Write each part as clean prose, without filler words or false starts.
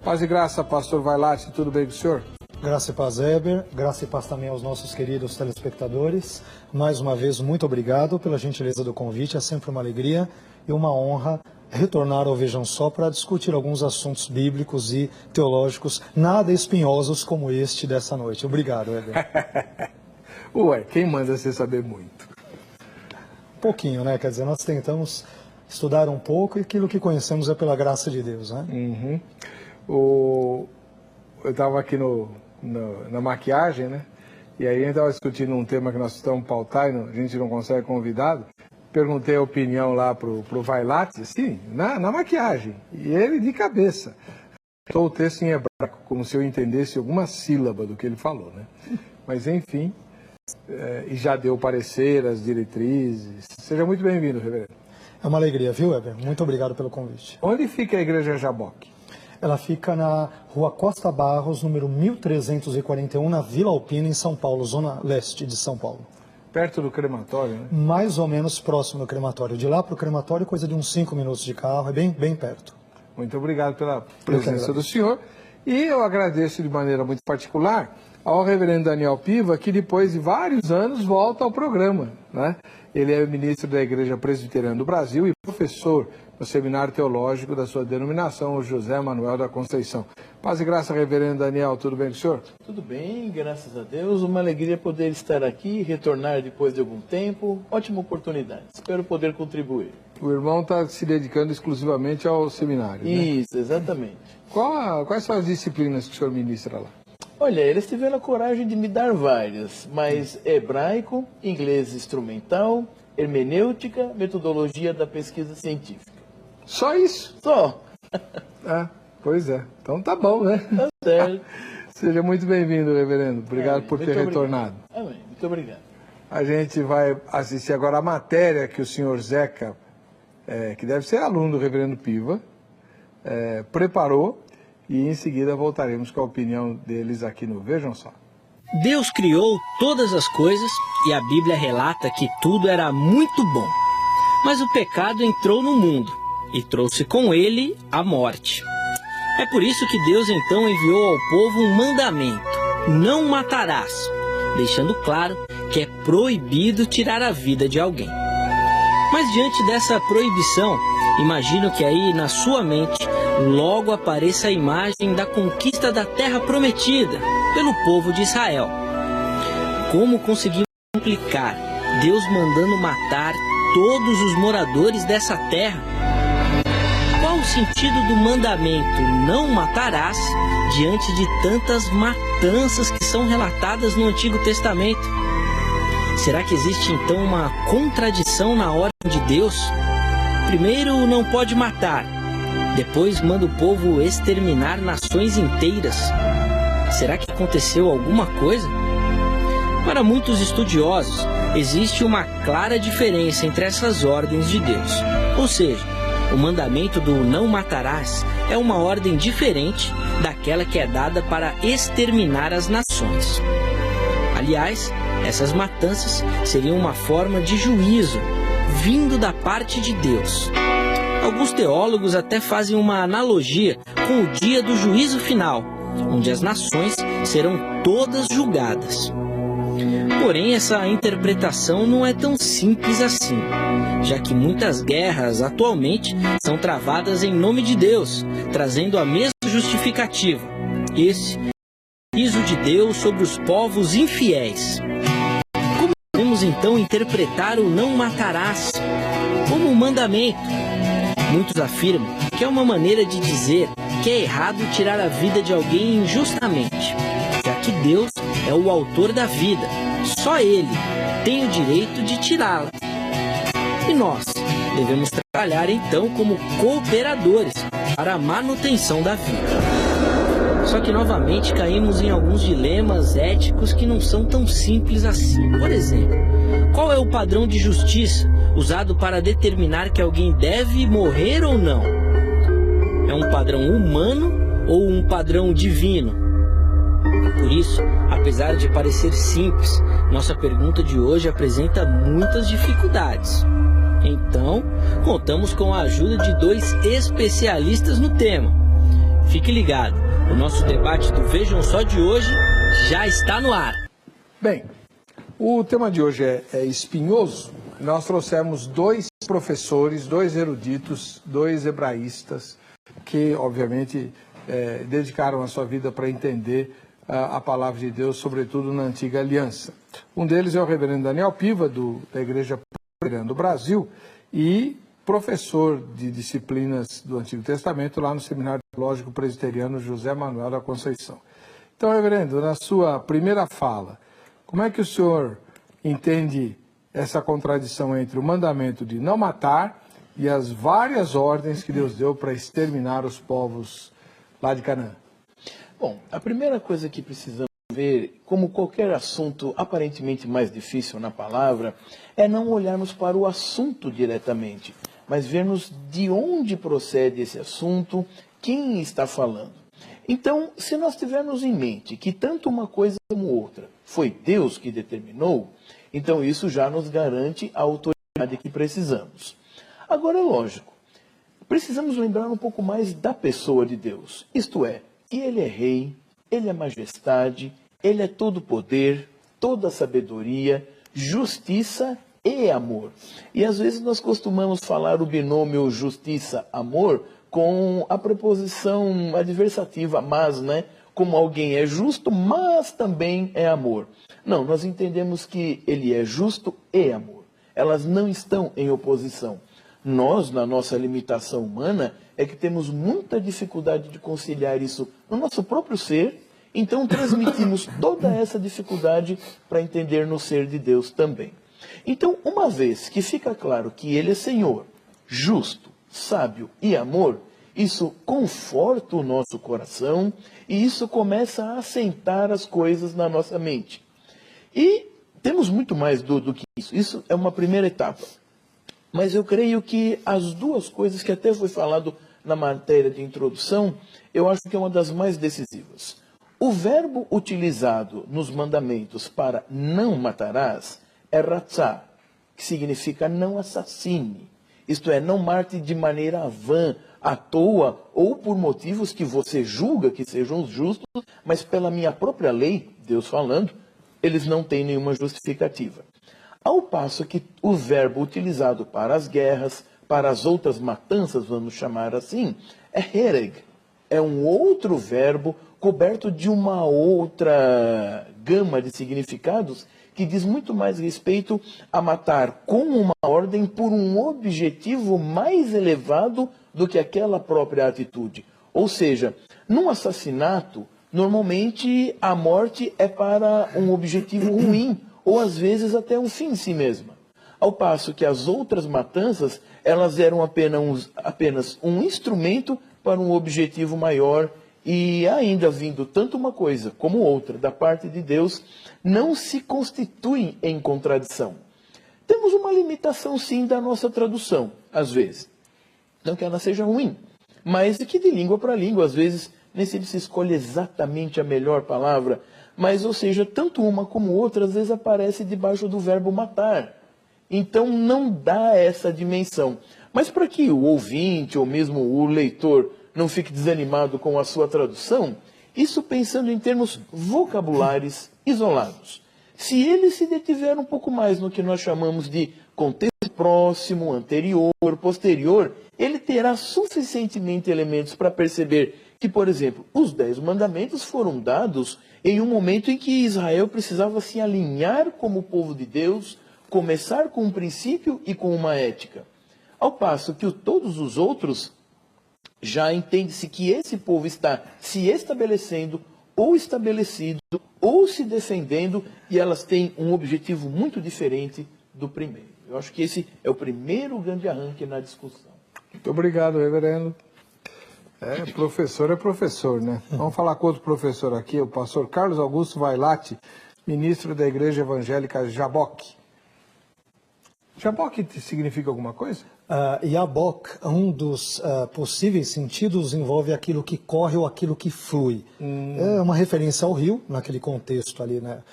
Paz e graça, pastor Vailate, tudo bem com o senhor? Graça e paz, Heber. Graça e paz também aos nossos queridos telespectadores. Mais uma vez, muito obrigado pela gentileza do convite. É sempre uma alegria e uma honra retornar ao Vejam Só para discutir alguns assuntos bíblicos e teológicos nada espinhosos como este dessa noite. Obrigado, Heber. Ué, quem manda você saber muito? Pouquinho, né? Quer dizer, nós tentamos estudar um pouco e aquilo que conhecemos é pela graça de Deus, né? Uhum. Eu estava aqui na maquiagem, né? E aí a gente estava discutindo um tema que nós estamos pautar e a gente não consegue convidado. Perguntei a opinião lá pro Vailate, sim, na maquiagem. E ele de cabeça. Estou o texto em hebraico, como se eu entendesse alguma sílaba do que ele falou, né? Mas enfim, e já deu parecer, as diretrizes. Seja muito bem-vindo, reverendo. É uma alegria, viu, Heber? Muito obrigado pelo convite. Onde fica a Igreja Jaboque? Ela fica na Rua Costa Barros, número 1341, na Vila Alpina, em São Paulo, zona leste de São Paulo. Perto do crematório, né? Mais ou menos próximo do crematório. De lá para o crematório, coisa de uns 5 minutos de carro, é bem perto. Muito obrigado pela presença do senhor. E eu agradeço de maneira muito particular ao reverendo Daniel Piva, que depois de vários anos volta ao programa, né? Ele é ministro da Igreja Presbiteriana do Brasil e professor no Seminário Teológico da sua denominação, o José Manuel da Conceição. Paz e graça, reverendo Daniel, tudo bem com o senhor? Tudo bem, graças a Deus. Uma alegria poder estar aqui, retornar depois de algum tempo. Ótima oportunidade. Espero poder contribuir. O irmão está se dedicando exclusivamente ao seminário, né? Isso, exatamente. Quais são as disciplinas que o senhor ministra lá? Olha, eles tiveram a coragem de me dar várias, mas hebraico, inglês instrumental, hermenêutica, metodologia da pesquisa científica. Só isso? Só. Pois é. Então tá bom, né? Tá certo. Seja muito bem-vindo, reverendo. Obrigado por ter retornado. Amém. Muito obrigado. A gente vai assistir agora a matéria que o senhor Zeca, que deve ser aluno do reverendo Piva, preparou, e em seguida voltaremos com a opinião deles aqui no Vejam Só. Deus criou todas as coisas e a Bíblia relata que tudo era muito bom. Mas o pecado entrou no mundo e trouxe com ele a morte. É por isso que Deus então enviou ao povo um mandamento: não matarás, deixando claro que é proibido tirar a vida de alguém. Mas diante dessa proibição, imagino que aí na sua mente logo apareça a imagem da conquista da terra prometida pelo povo de Israel. Como conseguimos implicar Deus mandando matar todos os moradores dessa terra? Qual o sentido do mandamento não matarás diante de tantas matanças que são relatadas no Antigo Testamento? Será que existe então uma contradição na ordem de Deus? Primeiro não pode matar, depois manda o povo exterminar nações inteiras. Será que aconteceu alguma coisa? Para muitos estudiosos, existe uma clara diferença entre essas ordens de Deus. Ou seja, o mandamento do não matarás é uma ordem diferente daquela que é dada para exterminar as nações. Aliás, essas matanças seriam uma forma de juízo vindo da parte de Deus. Alguns teólogos até fazem uma analogia com o dia do juízo final, onde as nações serão todas julgadas. Porém, essa interpretação não é tão simples assim, já que muitas guerras atualmente são travadas em nome de Deus, trazendo a mesma justificativa. Esse é o juízo de Deus sobre os povos infiéis. Como podemos então interpretar o não matarás como um mandamento? Muitos afirmam que é uma maneira de dizer que é errado tirar a vida de alguém injustamente, já que Deus é o autor da vida. Só Ele tem o direito de tirá-la. E nós devemos trabalhar então como cooperadores para a manutenção da vida. Só que novamente caímos em alguns dilemas éticos que não são tão simples assim. Por exemplo, qual é o padrão de justiça usado para determinar que alguém deve morrer ou não? É um padrão humano ou um padrão divino? Por isso, apesar de parecer simples, nossa pergunta de hoje apresenta muitas dificuldades. Então, contamos com a ajuda de dois especialistas no tema. Fique ligado, o nosso debate do Vejam Só de hoje já está no ar. Bem, o tema de hoje é espinhoso. Nós trouxemos dois professores, dois eruditos, dois hebraístas, que obviamente dedicaram a sua vida para entender a palavra de Deus, sobretudo na Antiga Aliança. Um deles é o reverendo Daniel Piva, da Igreja Presbiteriana do Brasil, e professor de disciplinas do Antigo Testamento lá no Seminário Teológico Presbiteriano José Manuel da Conceição. Então, reverendo, na sua primeira fala, como é que o senhor entende essa contradição entre o mandamento de não matar e as várias ordens que Deus deu para exterminar os povos lá de Canaã? Bom, a primeira coisa que precisamos ver, como qualquer assunto aparentemente mais difícil na palavra, é não olharmos para o assunto diretamente, mas vermos de onde procede esse assunto, quem está falando. Então, se nós tivermos em mente que tanto uma coisa como outra foi Deus que determinou, então isso já nos garante a autoridade que precisamos. Agora, é lógico, precisamos lembrar um pouco mais da pessoa de Deus, isto é, que Ele é Rei, Ele é Majestade, Ele é todo poder, toda sabedoria, justiça e amor. E às vezes nós costumamos falar o binômio justiça-amor com a preposição adversativa, mas, né? Como alguém é justo, mas também é amor. Não, nós entendemos que Ele é justo e amor. Elas não estão em oposição. Nós, na nossa limitação humana, é que temos muita dificuldade de conciliar isso no nosso próprio ser, então transmitimos toda essa dificuldade para entender no ser de Deus também. Então, uma vez que fica claro que Ele é Senhor, justo, sábio e amor, isso conforta o nosso coração e isso começa a assentar as coisas na nossa mente. E temos muito mais do que isso. Isso é uma primeira etapa. Mas eu creio que as duas coisas que até foi falado na matéria de introdução, eu acho que é uma das mais decisivas. O verbo utilizado nos mandamentos para não matarás é ratzá, que significa não assassine. Isto é, não mate de maneira vã, à toa, ou por motivos que você julga que sejam justos, mas pela minha própria lei, Deus falando, eles não têm nenhuma justificativa. Ao passo que o verbo utilizado para as guerras, para as outras matanças, vamos chamar assim, é hereg. É um outro verbo coberto de uma outra gama de significados que diz muito mais respeito a matar com uma ordem por um objetivo mais elevado do que aquela própria atitude. Ou seja, num assassinato, normalmente a morte é para um objetivo ruim, ou às vezes até um fim em si mesma. Ao passo que as outras matanças, elas eram apenas um instrumento para um objetivo maior e ainda vindo tanto uma coisa como outra da parte de Deus, não se constituem em contradição. Temos uma limitação sim da nossa tradução, às vezes. Não que ela seja ruim, mas que de língua para língua, às vezes, nem sempre se escolhe exatamente a melhor palavra, mas, ou seja, tanto uma como outra, às vezes aparece debaixo do verbo matar. Então, não dá essa dimensão. Mas para que o ouvinte, ou mesmo o leitor, não fique desanimado com a sua tradução, isso pensando em termos vocabulares isolados. Se ele se detiver um pouco mais no que nós chamamos de contexto próximo, anterior, posterior, ele terá suficientemente elementos para perceber que, por exemplo, os 10 mandamentos foram dados em um momento em que Israel precisava se alinhar como povo de Deus, começar com um princípio e com uma ética. Ao passo que todos os outros, já entende-se que esse povo está se estabelecendo, ou estabelecido, ou se defendendo, e elas têm um objetivo muito diferente do primeiro. Eu acho que esse é o primeiro grande arranque na discussão. Muito obrigado, reverendo. Professor é professor, né? Vamos falar com outro professor aqui, o pastor Carlos Augusto Vailate, ministro da Igreja Evangélica Jaboque. Jaboque significa alguma coisa? Yabok, um dos possíveis sentidos, envolve aquilo que corre ou aquilo que flui. É uma referência ao rio, naquele contexto ali, né?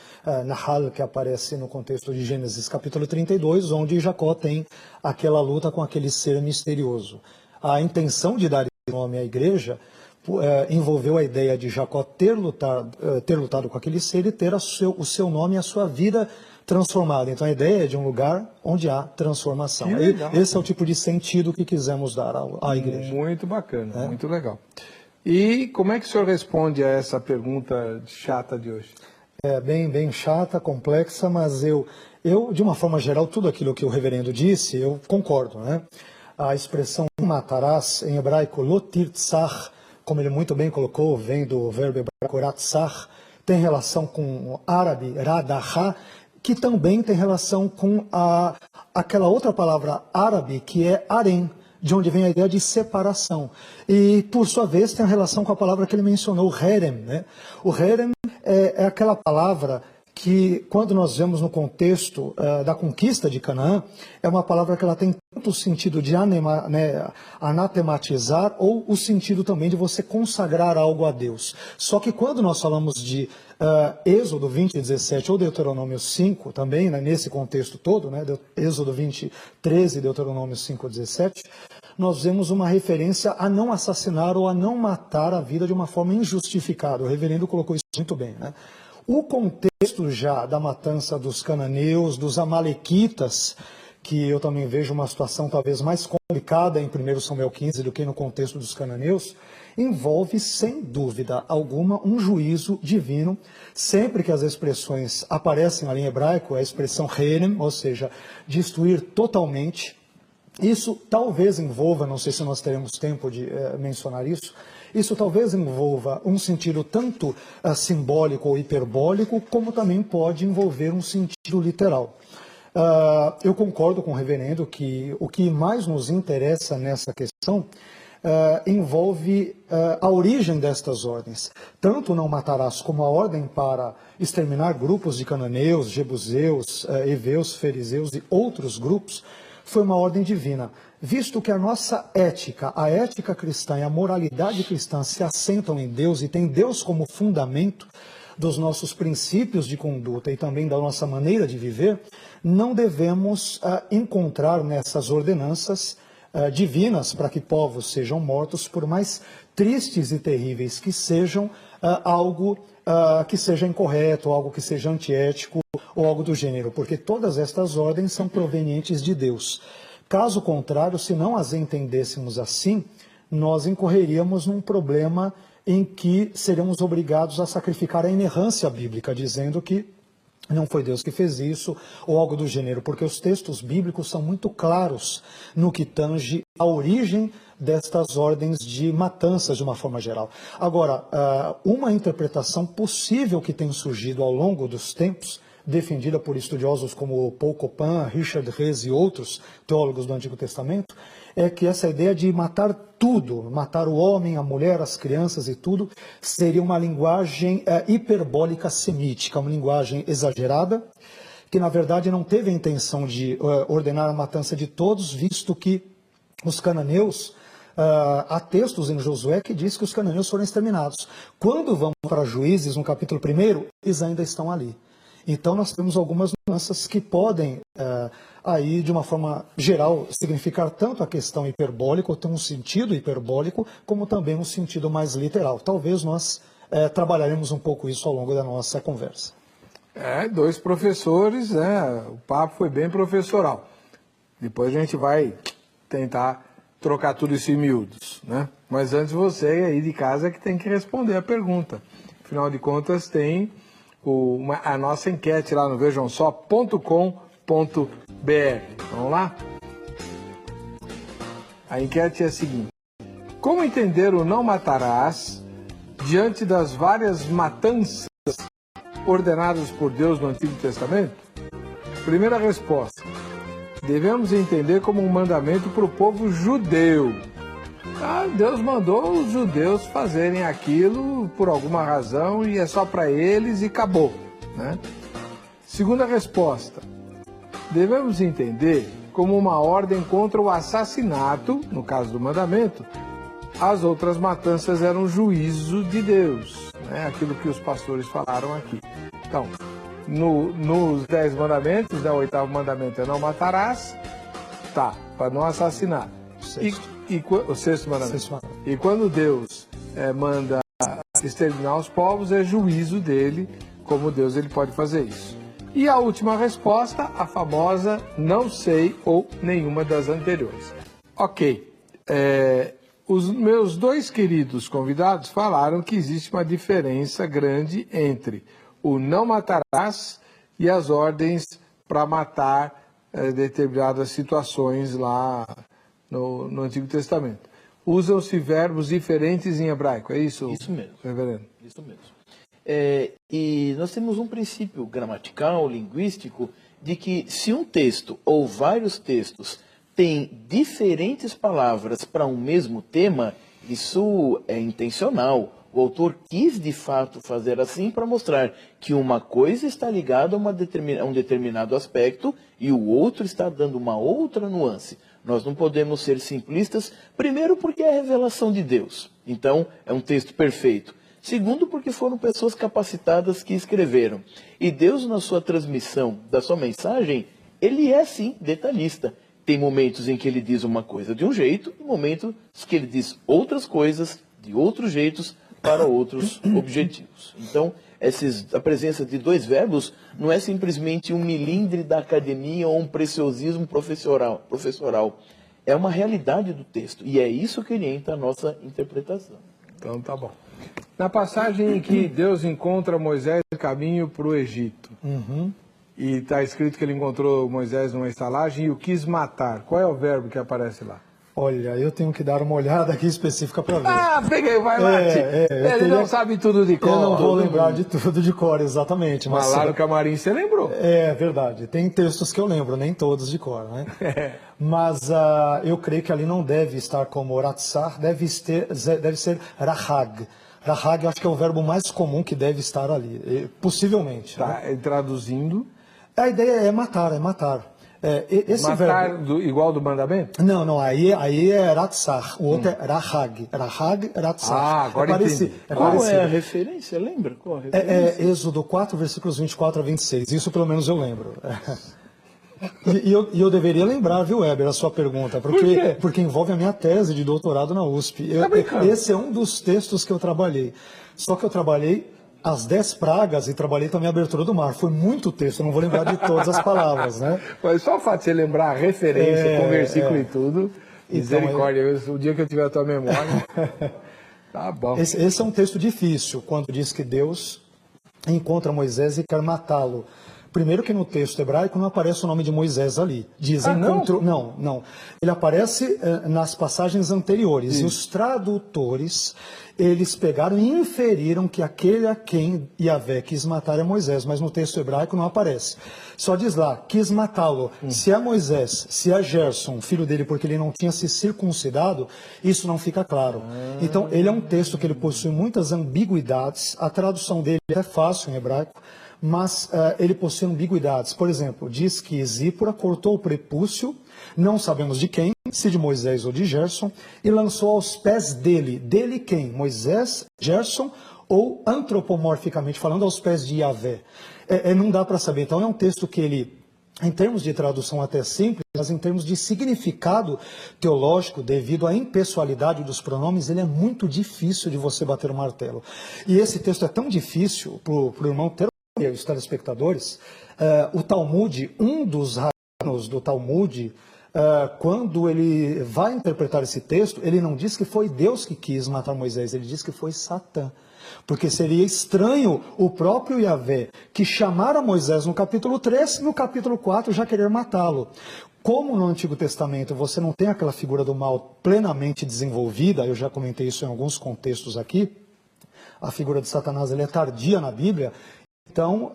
Nahal, que aparece no contexto de Gênesis capítulo 32, onde Jacó tem aquela luta com aquele ser misterioso. A intenção de dar esse nome à igreja envolveu a ideia de Jacó ter lutado com aquele ser e ter o seu nome e a sua vida transformada. Então a ideia é de um lugar onde há transformação. Esse é o tipo de sentido que quisemos dar à igreja. Muito bacana, muito legal. E como é que o senhor responde a essa pergunta chata de hoje? É bem chata, complexa, mas eu, de uma forma geral, tudo aquilo que o reverendo disse, eu concordo, né? A expressão matarás, em hebraico, lotirtzach, como ele muito bem colocou, vem do verbo hebraico ratzach, tem relação com o árabe radahá, que também tem relação com aquela outra palavra árabe que é harem, de onde vem a ideia de separação. E, por sua vez, tem a relação com a palavra que ele mencionou, o herem, né? O herem é aquela palavra que, quando nós vemos no contexto da conquista de Canaã, é uma palavra que ela tem tanto o sentido de anatematizar ou o sentido também de você consagrar algo a Deus. Só que quando nós falamos de Êxodo 20, 17 ou Deuteronômio 5, também, né, nesse contexto todo, né, Êxodo 20, 13 e Deuteronômio 5, 17, nós vemos uma referência a não assassinar ou a não matar a vida de uma forma injustificada. O reverendo colocou isso muito bem, né? O contexto já da matança dos cananeus, dos amalequitas, que eu também vejo uma situação talvez mais complicada em 1 Samuel 15 do que no contexto dos cananeus, envolve, sem dúvida alguma, um juízo divino. Sempre que as expressões aparecem ali em hebraico, a expressão herem, ou seja, destruir totalmente. Isso talvez envolva, não sei se nós teremos tempo de mencionar isso talvez envolva um sentido tanto simbólico ou hiperbólico, como também pode envolver um sentido literal. Eu concordo com o reverendo que o que mais nos interessa nessa questão envolve a origem destas ordens. Tanto não matarás como a ordem para exterminar grupos de cananeus, jebuseus, heveus, fariseus e outros grupos, foi uma ordem divina, visto que a nossa ética, a ética cristã e a moralidade cristã se assentam em Deus e tem Deus como fundamento dos nossos princípios de conduta e também da nossa maneira de viver, não devemos encontrar nessas ordenanças divinas para que povos sejam mortos, por mais tristes e terríveis que sejam, algo que seja incorreto, algo que seja antiético ou algo do gênero, porque todas estas ordens são provenientes de Deus. Caso contrário, se não as entendêssemos assim, nós incorreríamos num problema em que seríamos obrigados a sacrificar a inerrância bíblica, dizendo que não foi Deus que fez isso, ou algo do gênero, porque os textos bíblicos são muito claros no que tange a origem destas ordens de matanças de uma forma geral. Agora, uma interpretação possível que tem surgido ao longo dos tempos, defendida por estudiosos como Paul Copan, Richard Rees e outros teólogos do Antigo Testamento, é que essa ideia de matar tudo, matar o homem, a mulher, as crianças e tudo, seria uma linguagem hiperbólica semítica, uma linguagem exagerada, que na verdade não teve a intenção de ordenar a matança de todos, visto que os cananeus, há textos em Josué que diz que os cananeus foram exterminados. Quando vamos para Juízes, no capítulo 1, eles ainda estão ali. Então nós temos algumas nuances que podem, aí de uma forma geral, significar tanto a questão hiperbólica, ou ter um sentido hiperbólico, como também um sentido mais literal. Talvez nós trabalharemos um pouco isso ao longo da nossa conversa. Dois professores, né? O papo foi bem professoral. Depois a gente vai tentar trocar tudo isso em miúdos, né? Mas antes você aí de casa que tem que responder a pergunta. Afinal de contas tem a nossa enquete lá no vejamsó.com.br. Vamos lá? A enquete é a seguinte: como entender o não matarás diante das várias matanças ordenadas por Deus no Antigo Testamento? Primeira resposta: devemos entender como um mandamento para o povo judeu. Deus mandou os judeus fazerem aquilo por alguma razão e é só para eles e acabou, né? Segunda resposta: devemos entender como uma ordem contra o assassinato, no caso do mandamento. As outras matanças eram juízo de Deus, né? Aquilo que os pastores falaram aqui. Então, nos 10 mandamentos, né, o 8º mandamento é não matarás, para não assassinar. O 6º mandamento. E quando Deus manda exterminar os povos, é juízo dele, como Deus ele pode fazer isso. E a última resposta, a famosa não sei ou nenhuma das anteriores. Ok, os meus dois queridos convidados falaram que existe uma diferença grande entre o não matarás e as ordens para matar determinadas situações lá no Antigo Testamento. Usam-se verbos diferentes em hebraico, é isso? Isso mesmo. Reverendo? Isso mesmo. E nós temos um princípio gramatical, linguístico, de que se um texto ou vários textos têm diferentes palavras para um mesmo tema, isso é intencional. O autor quis, de fato, fazer assim para mostrar que uma coisa está ligada a um determinado aspecto e o outro está dando uma outra nuance. Nós não podemos ser simplistas, primeiro porque é a revelação de Deus. Então, é um texto perfeito. Segundo, porque foram pessoas capacitadas que escreveram. E Deus, na sua transmissão da sua mensagem, ele é, sim, detalhista. Tem momentos em que ele diz uma coisa de um jeito e momentos que ele diz outras coisas de outros jeitos para outros objetivos. Então, a presença de dois verbos não é simplesmente um milindre da academia ou um preciosismo professoral. É uma realidade do texto. E é isso que orienta a nossa interpretação. Então, tá bom. Na passagem em que Deus encontra Moisés no caminho para o Egito, e está escrito que ele encontrou Moisés numa estalagem e o quis matar, qual é o verbo que aparece lá? Olha, eu tenho que dar uma olhada aqui específica para ver. Ah, peguei, vai lá. Ele não sabe tudo de cor. Eu não vou lembrar de tudo de cor, exatamente. Mas lá no Camarim você lembrou. É verdade. Tem textos que eu lembro, nem todos de cor, né? Mas eu creio que ali não deve estar como ratzar, deve ser rahag. Rahag eu acho que é o verbo mais comum que deve estar ali, possivelmente. Tá, né? Traduzindo. A ideia é matar, esse matar verbo... igual do mandamento? Não, aí é ratzar, o outro é rahag. Rahag, ratzar. Ah, agora entendi. Qual é a referência? Lembra? Qual a referência? Êxodo 4, versículos 24 a 26. Isso pelo menos eu lembro. E eu deveria lembrar, viu, Weber, a sua pergunta, porque envolve a minha tese de doutorado na USP. Esse é um dos textos que eu trabalhei. Só que eu trabalhei as 10 pragas e trabalhei também a abertura do mar. Foi muito texto, eu não vou lembrar de todas as palavras, né? Mas só o fato de você lembrar a referência com versículo e tudo, misericórdia, o dia que eu tiver a tua memória, tá bom. Esse é um texto difícil, quando diz que Deus encontra Moisés e quer matá-lo. Primeiro que no texto hebraico não aparece o nome de Moisés ali. Dizem não. Ele aparece nas passagens anteriores. E os tradutores, eles pegaram e inferiram que aquele a quem Yahvé quis matar é Moisés, mas no texto hebraico não aparece. Só diz lá, quis matá-lo. Se é Moisés, se é Gerson, filho dele, porque ele não tinha se circuncidado, isso não fica claro. Então, ele é um texto que ele possui muitas ambiguidades. A tradução dele é fácil em hebraico, mas ele possui ambiguidades. Por exemplo, diz que Zípora cortou o prepúcio, não sabemos de quem, se de Moisés ou de Gerson, e lançou aos pés dele. Dele quem? Moisés, Gerson, ou antropomorficamente falando, aos pés de Yahvé. Não dá para saber. Então é um texto que ele, em termos de tradução até simples, mas em termos de significado teológico, devido à impessoalidade dos pronomes, ele é muito difícil de você bater o martelo. E esse texto é tão difícil para o irmão ter e os telespectadores, o Talmud, um dos rabinos do Talmud, quando ele vai interpretar esse texto, ele não diz que foi Deus que quis matar Moisés, ele diz que foi Satã. Porque seria estranho o próprio Yahvé, que chamara Moisés no capítulo 3, no capítulo 4 já querer matá-lo. Como no Antigo Testamento você não tem aquela figura do mal plenamente desenvolvida, eu já comentei isso em alguns contextos aqui, a figura de Satanás ele é tardia na Bíblia. Então,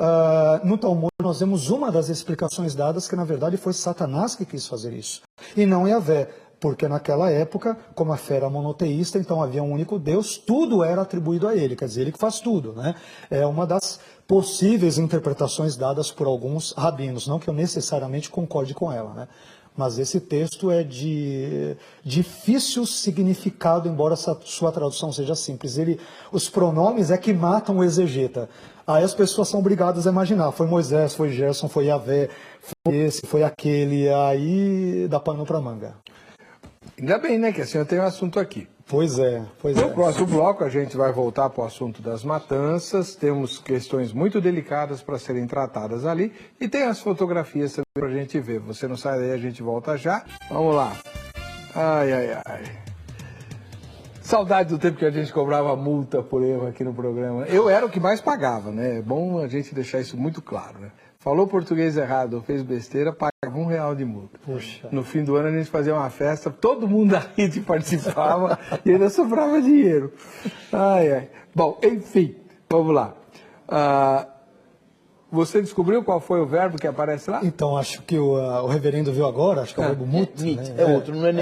no Talmud nós vemos uma das explicações dadas que na verdade foi Satanás que quis fazer isso, e não Yahvé, porque naquela época, como a fé era monoteísta, então havia um único Deus, tudo era atribuído a ele, quer dizer, ele que faz tudo, né? É uma das possíveis interpretações dadas por alguns rabinos, não que eu necessariamente concorde com ela, né? Mas esse texto é de difícil significado, embora sua tradução seja simples. Os pronomes é que matam o exegeta. Aí as pessoas são obrigadas a imaginar. Foi Moisés, foi Gerson, foi Yahvé, foi esse, foi aquele. Aí dá pano para manga. Ainda bem, né, que assim eu tenho um assunto aqui. Pois é, pois No é. próximo bloco, a gente vai voltar para o assunto das matanças. Temos questões muito delicadas para serem tratadas ali. E tem as fotografias também para a gente ver. Você não sai daí, a gente volta já. Vamos lá. Ai, ai, ai. Saudade do tempo que a gente cobrava multa por erro aqui no programa. Eu era o que mais pagava, né? É bom a gente deixar isso muito claro, né? Falou português errado ou fez besteira, pagava R$1 de multa. Puxa. No fim do ano a gente fazia uma festa, todo mundo da rede participava e ainda sobrava dinheiro. Ai, ai. Bom, enfim, vamos lá. Você descobriu qual foi o verbo que aparece lá? Então, acho que o reverendo viu agora, acho que é o verbo mut. Mit, Né? é outro, não é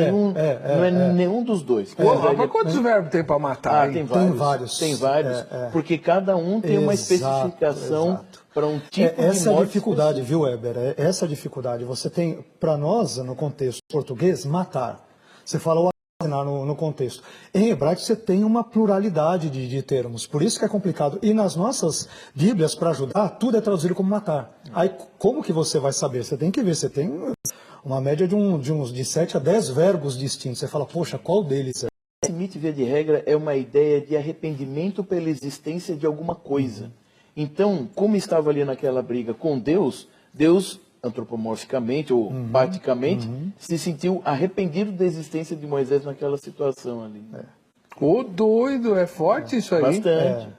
nenhum dos dois. Mas quantos verbos tem para matar? hein? Tem vários. Tem vários. Tem vários, porque cada um tem uma especificação para um tipo de Essa é a morte dificuldade, específica. viu, Weber? Essa é a dificuldade. Você tem, para nós, no contexto português, matar. Você fala o assassinar no contexto. Em hebraico você tem uma pluralidade de termos, por isso que é complicado. E nas nossas Bíblias, para ajudar, tudo é traduzido como matar. Aí como que você vai saber? Você tem que ver, você tem uma média de 7 a 10 verbos distintos. Você fala, poxa, qual deles é? Esse mito, via de regra, é uma ideia de arrependimento pela existência de alguma coisa. Então, como estava ali naquela briga com Deus, Deus, antropomorficamente ou praticamente, se sentiu arrependido da existência de Moisés naquela situação ali. Ô, doido, é forte isso aí. Bastante.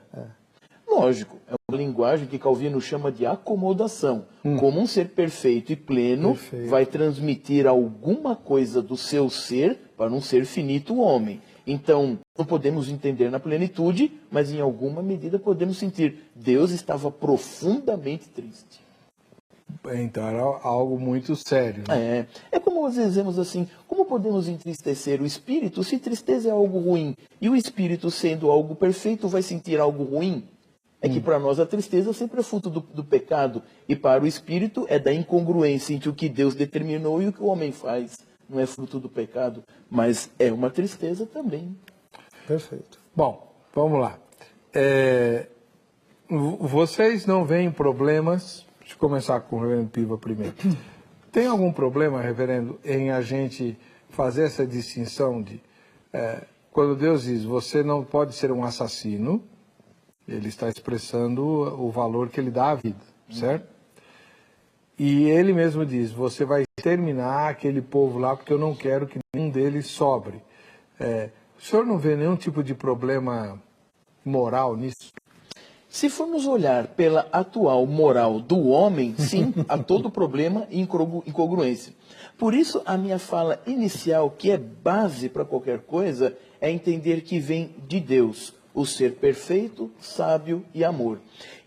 Lógico, é uma linguagem que Calvino chama de acomodação. Como um ser perfeito e pleno vai transmitir alguma coisa do seu ser para um ser finito, o homem. Então, não podemos entender na plenitude, mas em alguma medida podemos sentir. Deus estava profundamente triste. Então era algo muito sério. Né? É como nós dizemos assim, como podemos entristecer o espírito se tristeza é algo ruim? E o espírito, sendo algo perfeito, vai sentir algo ruim? É que para nós a tristeza sempre é fruto do pecado, e para o espírito é da incongruência entre o que Deus determinou e o que o homem faz. Não é fruto do pecado, mas é uma tristeza também. Perfeito. Bom, vamos lá. Vocês não veem problemas... Deixa eu começar com o reverendo Piva primeiro. Tem algum problema, reverendo, em a gente fazer essa distinção de... quando Deus diz, você não pode ser um assassino, ele está expressando o valor que ele dá à vida, certo? E ele mesmo diz, você vai exterminar aquele povo lá porque eu não quero que nenhum deles sobre. O senhor não vê nenhum tipo de problema moral nisso? Se formos olhar pela atual moral do homem, sim, há todo problema e incongruência. Por isso, a minha fala inicial, que é base para qualquer coisa, é entender que vem de Deus, o ser perfeito, sábio e amor.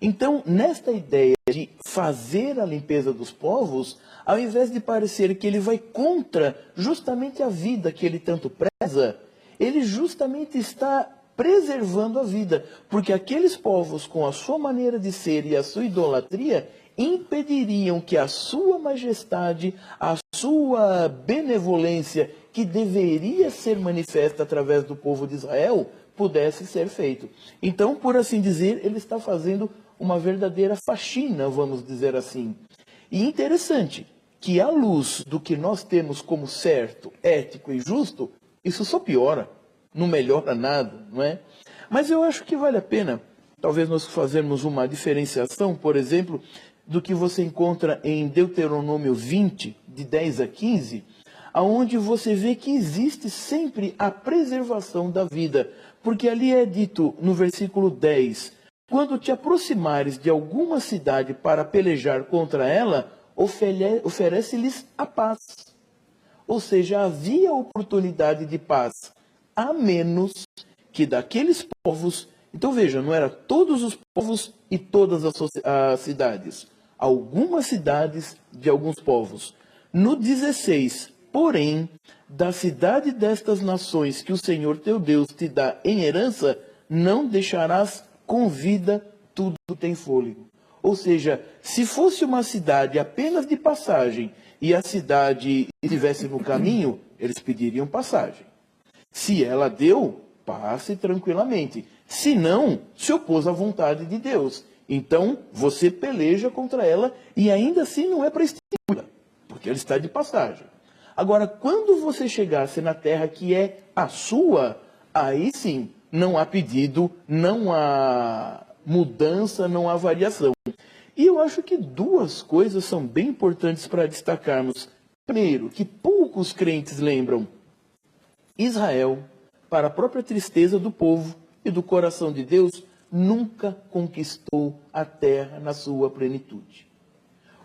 Então, nesta ideia de fazer a limpeza dos povos, ao invés de parecer que ele vai contra justamente a vida que ele tanto preza, ele justamente está preservando a vida, porque aqueles povos, com a sua maneira de ser e a sua idolatria, impediriam que a sua majestade, a sua benevolência, que deveria ser manifesta através do povo de Israel, pudesse ser feito. Então, por assim dizer, ele está fazendo uma verdadeira faxina, vamos dizer assim. E interessante que, à luz do que nós temos como certo, ético e justo, isso só piora. Não melhora nada, não é? Mas eu acho que vale a pena, talvez nós fazermos uma diferenciação, por exemplo, do que você encontra em Deuteronômio 20, de 10 a 15, aonde você vê que existe sempre a preservação da vida. Porque ali é dito no versículo 10, quando te aproximares de alguma cidade para pelejar contra ela, oferece-lhes a paz. Ou seja, havia oportunidade de paz, a menos que daqueles povos... Então veja, não era todos os povos e todas as cidades. Algumas cidades de alguns povos. No 16, porém, da cidade destas nações que o Senhor teu Deus te dá em herança, não deixarás com vida tudo que tem fôlego. Ou seja, se fosse uma cidade apenas de passagem e a cidade estivesse no caminho, eles pediriam passagem. Se ela deu, passe tranquilamente. Se não, se opôs à vontade de Deus. Então, você peleja contra ela e ainda assim não é para extinguir, porque ela está de passagem. Agora, quando você chegasse na terra que é a sua, aí sim, não há pedido, não há mudança, não há variação. E eu acho que duas coisas são bem importantes para destacarmos. Primeiro, que poucos crentes lembram: Israel, para a própria tristeza do povo e do coração de Deus, nunca conquistou a terra na sua plenitude.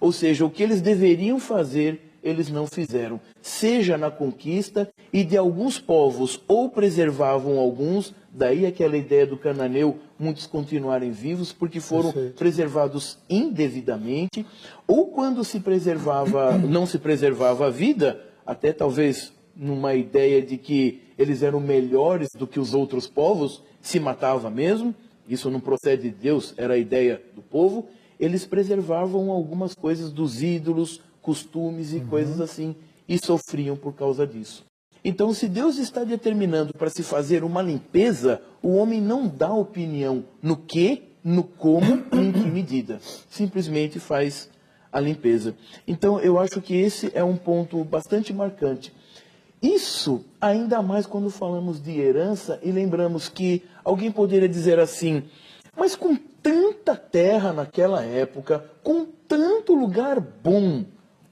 Ou seja, o que eles deveriam fazer, eles não fizeram. Seja na conquista, e de alguns povos, ou preservavam alguns, daí aquela ideia do cananeu, muitos continuarem vivos, porque foram preservados indevidamente, ou quando se preservava, não se preservava a vida, até talvez numa ideia de que eles eram melhores do que os outros povos, se matava mesmo, isso não procede de Deus, era a ideia do povo, eles preservavam algumas coisas dos ídolos, costumes e coisas assim, e sofriam por causa disso. Então, se Deus está determinando para se fazer uma limpeza, o homem não dá opinião no que, no como e em que medida. Simplesmente faz a limpeza. Então, eu acho que esse é um ponto bastante marcante. Isso, ainda mais quando falamos de herança e lembramos que alguém poderia dizer assim: mas com tanta terra naquela época, com tanto lugar bom,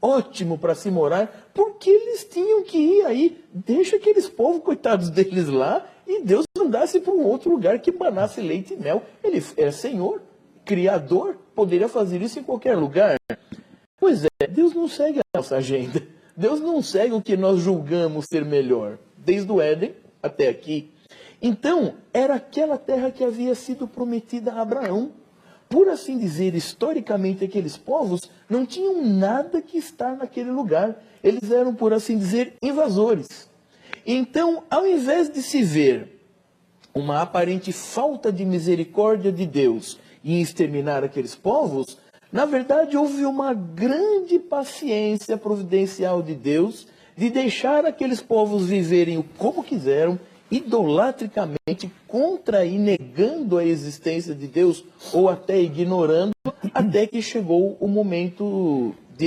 ótimo para se morar, por que eles tinham que ir aí? Deixa aqueles povos, coitados deles lá, e Deus mandasse para um outro lugar que manasse leite e mel. Ele é Senhor, Criador, poderia fazer isso em qualquer lugar. Pois é, Deus não segue a nossa agenda. Deus não segue o que nós julgamos ser melhor, desde o Éden até aqui. Então, era aquela terra que havia sido prometida a Abraão. Por assim dizer, historicamente, aqueles povos não tinham nada que estar naquele lugar. Eles eram, por assim dizer, invasores. Então, ao invés de se ver uma aparente falta de misericórdia de Deus em exterminar aqueles povos, na verdade, houve uma grande paciência providencial de Deus de deixar aqueles povos viverem como quiseram, idolatricamente, contra e negando a existência de Deus, ou até ignorando, até que chegou o momento de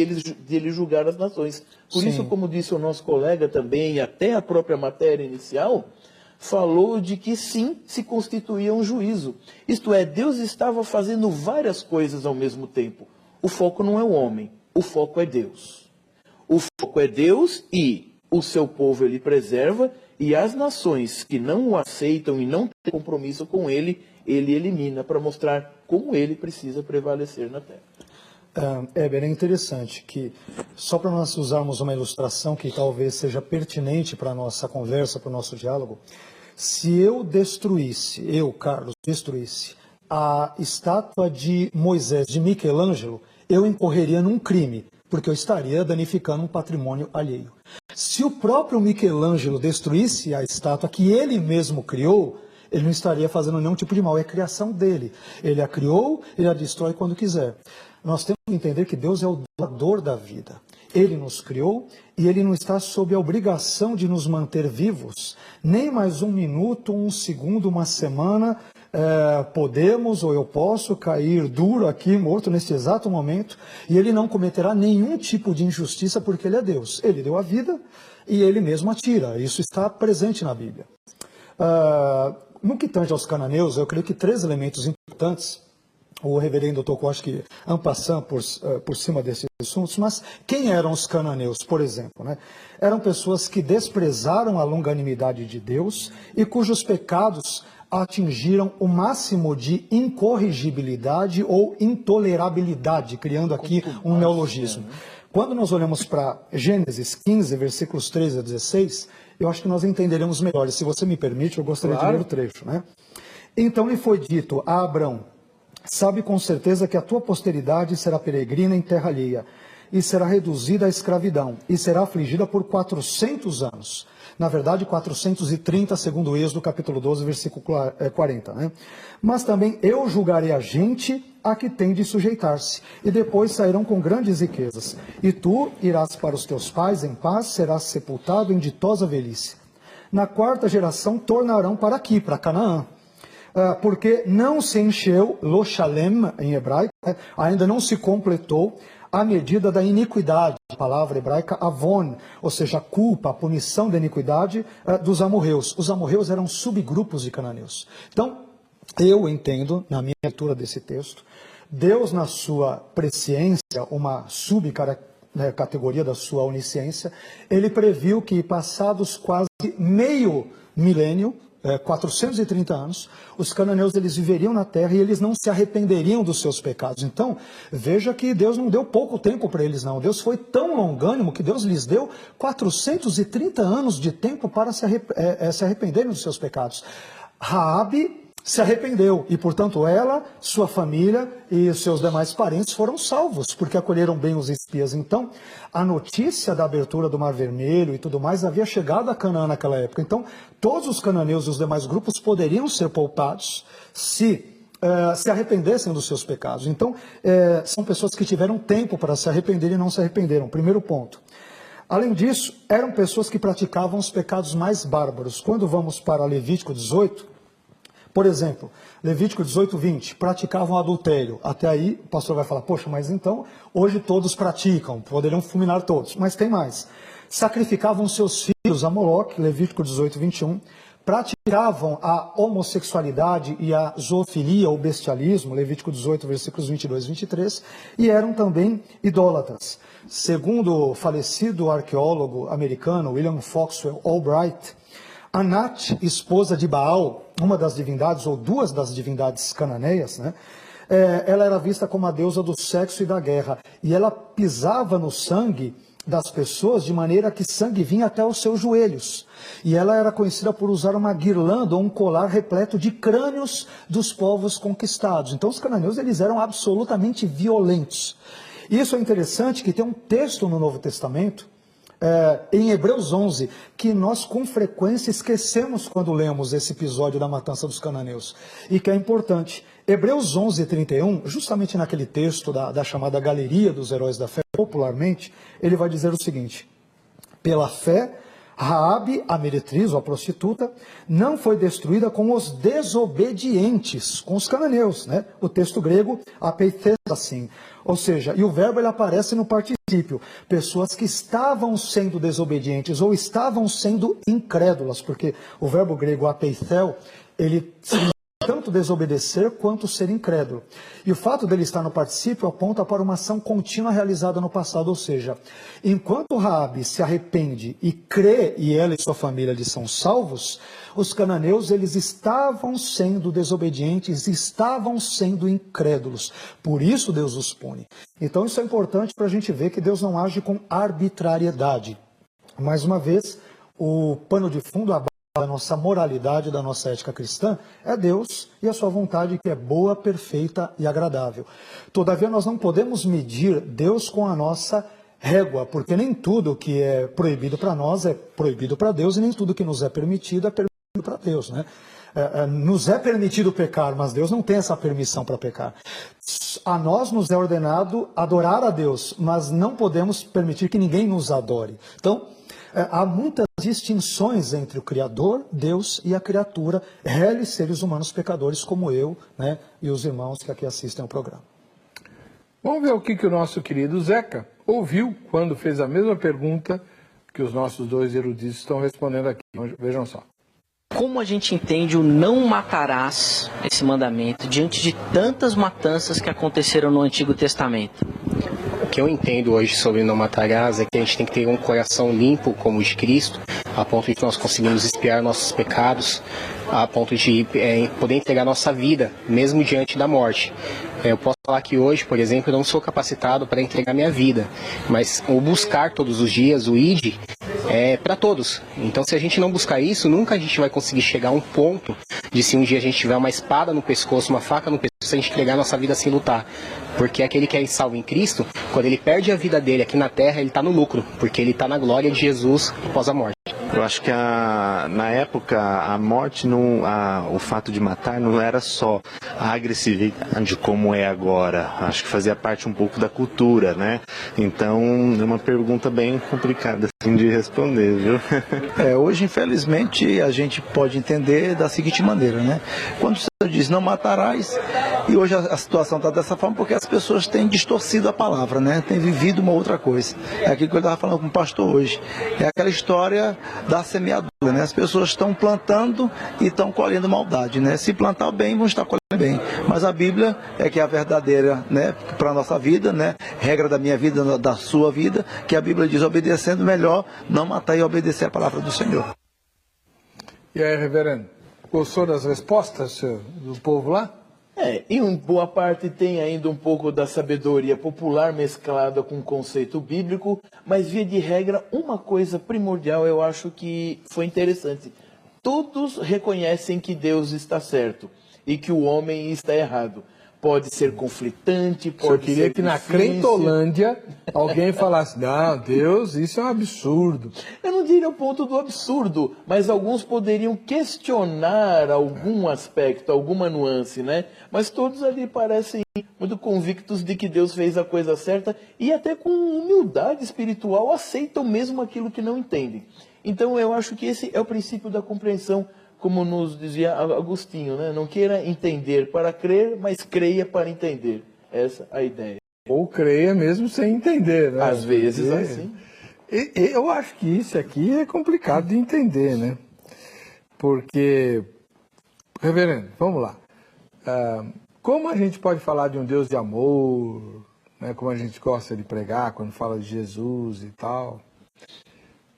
ele julgar as nações. Por isso, como disse o nosso colega também, e até a própria matéria inicial, falou de que sim, se constituía um juízo. Isto é, Deus estava fazendo várias coisas ao mesmo tempo. O foco não é o homem, o foco é Deus. O foco é Deus e o seu povo ele preserva, e as nações que não o aceitam e não têm compromisso com ele, ele elimina para mostrar como ele precisa prevalecer na terra. É interessante que, só para nós usarmos uma ilustração que talvez seja pertinente para a nossa conversa, para o nosso diálogo, se eu destruísse, Carlos, destruísse a estátua de Moisés, de Michelangelo, eu incorreria num crime, porque eu estaria danificando um patrimônio alheio. Se o próprio Michelangelo destruísse a estátua que ele mesmo criou, ele não estaria fazendo nenhum tipo de mal, é a criação dele. Ele a criou, ele a destrói quando quiser. Nós temos que entender que Deus é o doador da vida. Ele nos criou e ele não está sob a obrigação de nos manter vivos, nem mais um minuto, um segundo, uma semana. Podemos ou eu posso cair duro aqui, morto neste exato momento, e ele não cometerá nenhum tipo de injustiça porque ele é Deus. Ele deu a vida e ele mesmo a tira. Isso está presente na Bíblia. No que tange aos cananeus, eu creio que 3 elementos importantes. O reverendo tocou, acho que, en passant por cima desses assuntos, mas quem eram os cananeus, por exemplo? Né? Eram pessoas que desprezaram a longanimidade de Deus e cujos pecados atingiram o máximo de incorrigibilidade ou intolerabilidade, criando aqui um neologismo. Quando nós olhamos para Gênesis 15, versículos 13 a 16, eu acho que nós entenderemos melhor. E se você me permite, eu gostaria de ler o trecho. Né? Então lhe foi dito a Abrão: sabe com certeza que a tua posteridade será peregrina em terra alheia, e será reduzida à escravidão, e será afligida por 400 anos. Na verdade, 430, segundo o Êxodo, capítulo 12, versículo 40. Né? Mas também eu julgarei a gente a que tem de sujeitar-se, e depois sairão com grandes riquezas. E tu irás para os teus pais em paz, serás sepultado em ditosa velhice. Na 4ª geração tornarão para aqui, para Canaã. Porque não se encheu, lo shalem em hebraico, ainda não se completou a medida da iniquidade, a palavra hebraica avon, ou seja, a culpa, a punição da iniquidade dos amorreus. Os amorreus eram subgrupos de cananeus. Então, eu entendo, na minha leitura desse texto, Deus, na sua presciência, uma subcategoria da sua onisciência, ele previu que, passados quase meio milênio, 430 anos, os cananeus eles viveriam na terra e eles não se arrependeriam dos seus pecados. Então, veja que Deus não deu pouco tempo para eles, não. Deus foi tão longânimo que Deus lhes deu 430 anos de tempo para se arrependerem dos seus pecados. Raabe se arrependeu e, portanto, ela, sua família e seus demais parentes foram salvos, porque acolheram bem os espias. Então, a notícia da abertura do Mar Vermelho e tudo mais havia chegado a Canaã naquela época. Então, todos os cananeus e os demais grupos poderiam ser poupados se arrependessem dos seus pecados. Então, são pessoas que tiveram tempo para se arrepender e não se arrependeram. Primeiro ponto. Além disso, eram pessoas que praticavam os pecados mais bárbaros. Quando vamos para Levítico 18... Por exemplo, Levítico 18, 20, praticavam adultério. Até aí o pastor vai falar, poxa, mas então hoje todos praticam, poderiam fulminar todos. Mas tem mais. Sacrificavam seus filhos a Moloque, Levítico 18, 21. Praticavam a homossexualidade e a zoofilia, ou bestialismo, Levítico 18, versículos 22 e 23. E eram também idólatras. Segundo o falecido arqueólogo americano William Foxwell Albright, Anat, esposa de Baal, uma das divindades, ou duas das divindades cananeias, né? Ela era vista como a deusa do sexo e da guerra. E ela pisava no sangue das pessoas de maneira que sangue vinha até os seus joelhos. E ela era conhecida por usar uma guirlanda ou um colar repleto de crânios dos povos conquistados. Então os cananeus eles eram absolutamente violentos. Isso é interessante que tem um texto no Novo Testamento, em Hebreus 11, que nós com frequência esquecemos quando lemos esse episódio da matança dos cananeus, e que é importante. Hebreus 11, 31, justamente naquele texto da chamada Galeria dos Heróis da Fé, popularmente, ele vai dizer o seguinte: pela fé, Raabe, a meretriz, ou a prostituta, não foi destruída com os desobedientes, com os cananeus, né? O texto grego, apeithes, assim. Ou seja, e o verbo ele aparece no particípio. Pessoas que estavam sendo desobedientes ou estavam sendo incrédulas, porque o verbo grego apeithel, ele significa tanto desobedecer quanto ser incrédulo. E o fato dele estar no particípio aponta para uma ação contínua realizada no passado, ou seja, enquanto Raabe se arrepende e crê e ela e sua família eles são salvos, os cananeus eles estavam sendo desobedientes, estavam sendo incrédulos. Por isso Deus os pune. Então isso é importante para a gente ver que Deus não age com arbitrariedade. Mais uma vez, o pano de fundo, a da nossa moralidade, da nossa ética cristã, é Deus e a sua vontade que é boa, perfeita e agradável. Todavia, nós não podemos medir Deus com a nossa régua, porque nem tudo que é proibido para nós é proibido para Deus e nem tudo que nos é permitido é permitido para Deus, né? Nos é permitido pecar, mas Deus não tem essa permissão para pecar. A nós nos é ordenado adorar a Deus, mas não podemos permitir que ninguém nos adore. Então, há muitas distinções entre o Criador, Deus, e a criatura, reles seres humanos pecadores como eu, né, e os irmãos que aqui assistem ao programa. Vamos ver o que o nosso querido Zeca ouviu quando fez a mesma pergunta que os nossos dois eruditos estão respondendo aqui. Vejam só. Como a gente entende o não matarás, esse mandamento, diante de tantas matanças que aconteceram no Antigo Testamento? O que eu entendo hoje sobre não matarás é que a gente tem que ter um coração limpo como o de Cristo, a ponto de que nós conseguimos expiar nossos pecados, a ponto de poder entregar nossa vida, mesmo diante da morte. Eu posso falar que hoje, por exemplo, eu não sou capacitado para entregar minha vida, mas o buscar todos os dias, o ID, é para todos. Então, se a gente não buscar isso, nunca a gente vai conseguir chegar a um ponto de se um dia a gente tiver uma espada no pescoço, uma faca no pescoço, a gente entregar nossa vida sem lutar. Porque aquele que é salvo em Cristo, quando ele perde a vida dele aqui na terra, ele está no lucro, porque ele está na glória de Jesus após a morte. Eu acho que na época a morte, o fato de matar não era só a agressividade como é agora. Acho que fazia parte um pouco da cultura, né? Então é uma pergunta bem complicada assim, de responder, viu? Hoje, infelizmente, a gente pode entender da seguinte maneira, né? Quando você diz, não matarás, e hoje a situação está dessa forma porque as pessoas têm distorcido a palavra, né? Têm vivido uma outra coisa. É aquilo que eu estava falando com o pastor hoje. É aquela história da semeadura, né? As pessoas estão plantando e estão colhendo maldade, né? Se plantar bem, vão estar colhendo bem. Mas a Bíblia é que é a verdadeira, né? Para a nossa vida, né? Regra da minha vida, da sua vida, que a Bíblia diz, obedecendo melhor, não matar e obedecer a palavra do Senhor. E aí, reverendo? Gostou das respostas do povo lá? E em boa parte tem ainda um pouco da sabedoria popular mesclada com o conceito bíblico, mas via de regra, uma coisa primordial eu acho que foi interessante. Todos reconhecem que Deus está certo e que o homem está errado. Pode ser conflitante, pode ser Eu queria que na Crentolândia alguém falasse, não, Deus, isso é um absurdo. Eu não diria o ponto do absurdo, mas alguns poderiam questionar algum aspecto, alguma nuance, né? Mas todos ali parecem muito convictos de que Deus fez a coisa certa e até com humildade espiritual aceitam mesmo aquilo que não entendem. Então eu acho que esse é o princípio da compreensão, como nos dizia Agostinho, né? Não queira entender para crer, mas creia para entender. Essa é a ideia. Ou creia mesmo sem entender, né? Às vezes assim. Eu acho que isso aqui é complicado de entender, né? Porque, reverendo, vamos lá. Como a gente pode falar de um Deus de amor, né? Como a gente gosta de pregar quando fala de Jesus e tal,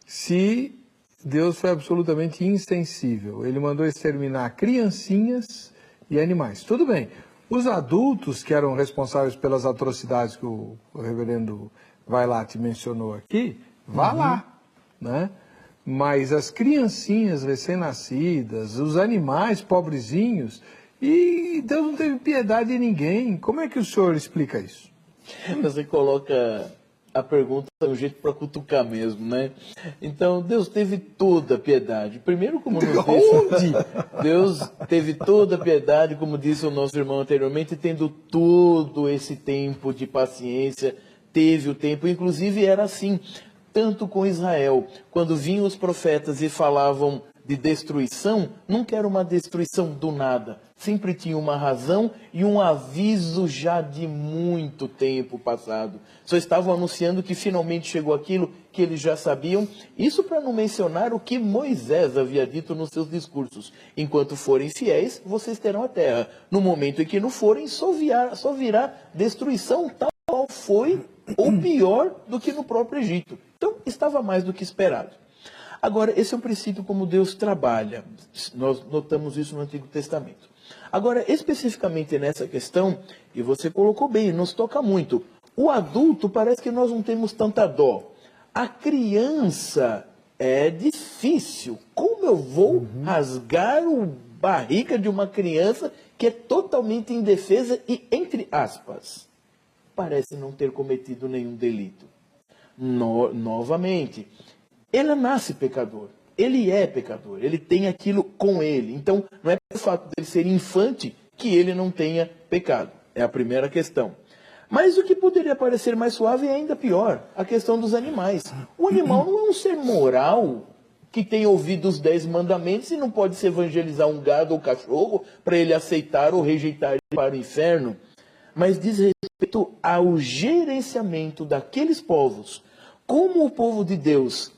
se Deus foi absolutamente insensível. Ele mandou exterminar criancinhas e animais. Tudo bem. Os adultos que eram responsáveis pelas atrocidades que o reverendo Vailate mencionou aqui, vá lá, né? Mas as criancinhas recém-nascidas, os animais pobrezinhos, e Deus não teve piedade de ninguém. Como é que o senhor explica isso? Você coloca a pergunta é um jeito para cutucar mesmo, né? Então, Deus teve toda a piedade. Primeiro, como nos disse, Deus teve toda a piedade, como disse o nosso irmão anteriormente, tendo todo esse tempo de paciência, teve o tempo, inclusive era assim, tanto com Israel, quando vinham os profetas e falavam de destruição, nunca era uma destruição do nada, sempre tinha uma razão e um aviso já de muito tempo passado. Só estavam anunciando que finalmente chegou aquilo que eles já sabiam, isso para não mencionar o que Moisés havia dito nos seus discursos. Enquanto forem fiéis, vocês terão a terra. No momento em que não forem, só virá destruição, tal qual foi, ou pior do que no próprio Egito. Então, estava mais do que esperado. Agora, esse é um princípio como Deus trabalha. Nós notamos isso no Antigo Testamento. Agora, especificamente nessa questão, e você colocou bem, nos toca muito. O adulto parece que nós não temos tanta dó. A criança é difícil. Como eu vou rasgar a barriga de uma criança que é totalmente indefesa e, entre aspas, parece não ter cometido nenhum delito? Novamente, ele nasce pecador, ele é pecador, ele tem aquilo com ele. Então, não é pelo fato dele ser infante que ele não tenha pecado. É a primeira questão. Mas o que poderia parecer mais suave é ainda pior, a questão dos animais. O animal não é um ser moral que tem ouvido os 10 mandamentos e não pode se evangelizar um gado ou cachorro para ele aceitar ou rejeitar ele para o inferno. Mas diz respeito ao gerenciamento daqueles povos, como o povo de Deus.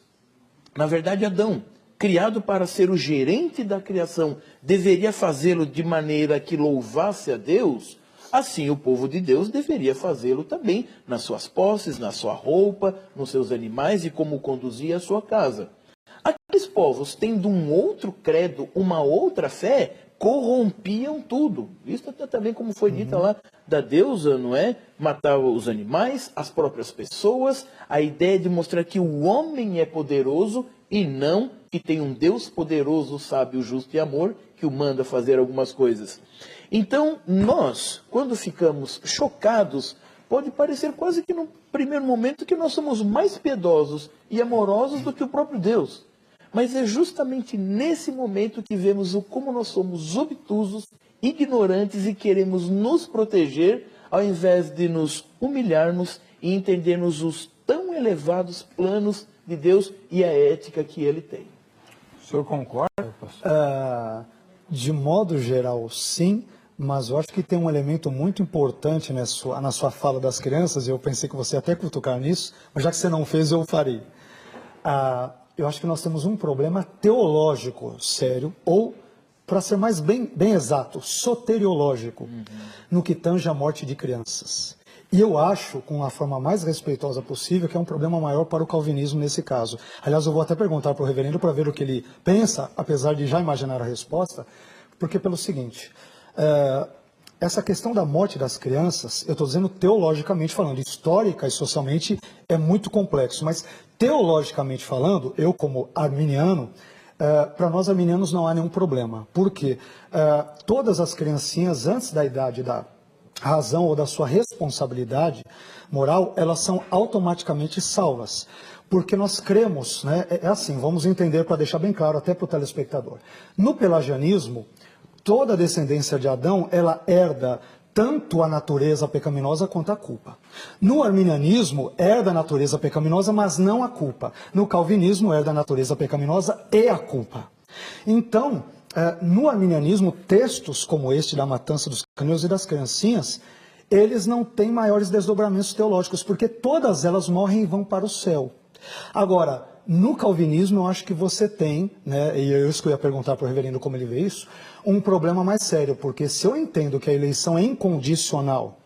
Na verdade, Adão, criado para ser o gerente da criação, deveria fazê-lo de maneira que louvasse a Deus, assim o povo de Deus deveria fazê-lo também nas suas posses, na sua roupa, nos seus animais e como conduzia a sua casa. Aqueles povos, tendo um outro credo, uma outra fé, corrompiam tudo. Isso até também como foi dita lá da deusa, não é? Matava os animais, as próprias pessoas, a ideia de mostrar que o homem é poderoso e não que tem um Deus poderoso, sábio, justo e amor que o manda fazer algumas coisas. Então, nós, quando ficamos chocados, pode parecer quase que no primeiro momento que nós somos mais piedosos e amorosos do que o próprio Deus. Mas é justamente nesse momento que vemos o como nós somos obtusos, ignorantes e queremos nos proteger, ao invés de nos humilharmos e entendermos os tão elevados planos de Deus e a ética que Ele tem. O senhor concorda, pastor? De modo geral, sim, mas eu acho que tem um elemento muito importante na sua fala das crianças, e eu pensei que você ia até cutucar nisso, mas já que você não fez, eu farei. Eu acho que nós temos um problema teológico sério, ou, para ser mais bem exato, soteriológico, no que tange a morte de crianças. E eu acho, com a forma mais respeitosa possível, que é um problema maior para o calvinismo nesse caso. Aliás, eu vou até perguntar para o reverendo para ver o que ele pensa, apesar de já imaginar a resposta, porque pelo seguinte, essa questão da morte das crianças, eu estou dizendo teologicamente falando, histórica e socialmente é muito complexo, mas teologicamente falando, eu como arminiano, para nós arminianos não há nenhum problema. Por quê? Todas as criancinhas, antes da idade da razão ou da sua responsabilidade moral, elas são automaticamente salvas. Porque nós cremos, né? É assim, vamos entender para deixar bem claro até para o telespectador. No pelagianismo, toda a descendência de Adão, ela herda tanto a natureza pecaminosa quanto a culpa. No arminianismo, herda a natureza pecaminosa, mas não a culpa. No calvinismo, herda a natureza pecaminosa e a culpa. Então, no arminianismo, textos como este da matança dos caneus e das criancinhas, eles não têm maiores desdobramentos teológicos, porque todas elas morrem e vão para o céu. Agora, no calvinismo, eu acho que você tem, né, e eu ia perguntar para o reverendo como ele vê isso, um problema mais sério, porque se eu entendo que a eleição é incondicional,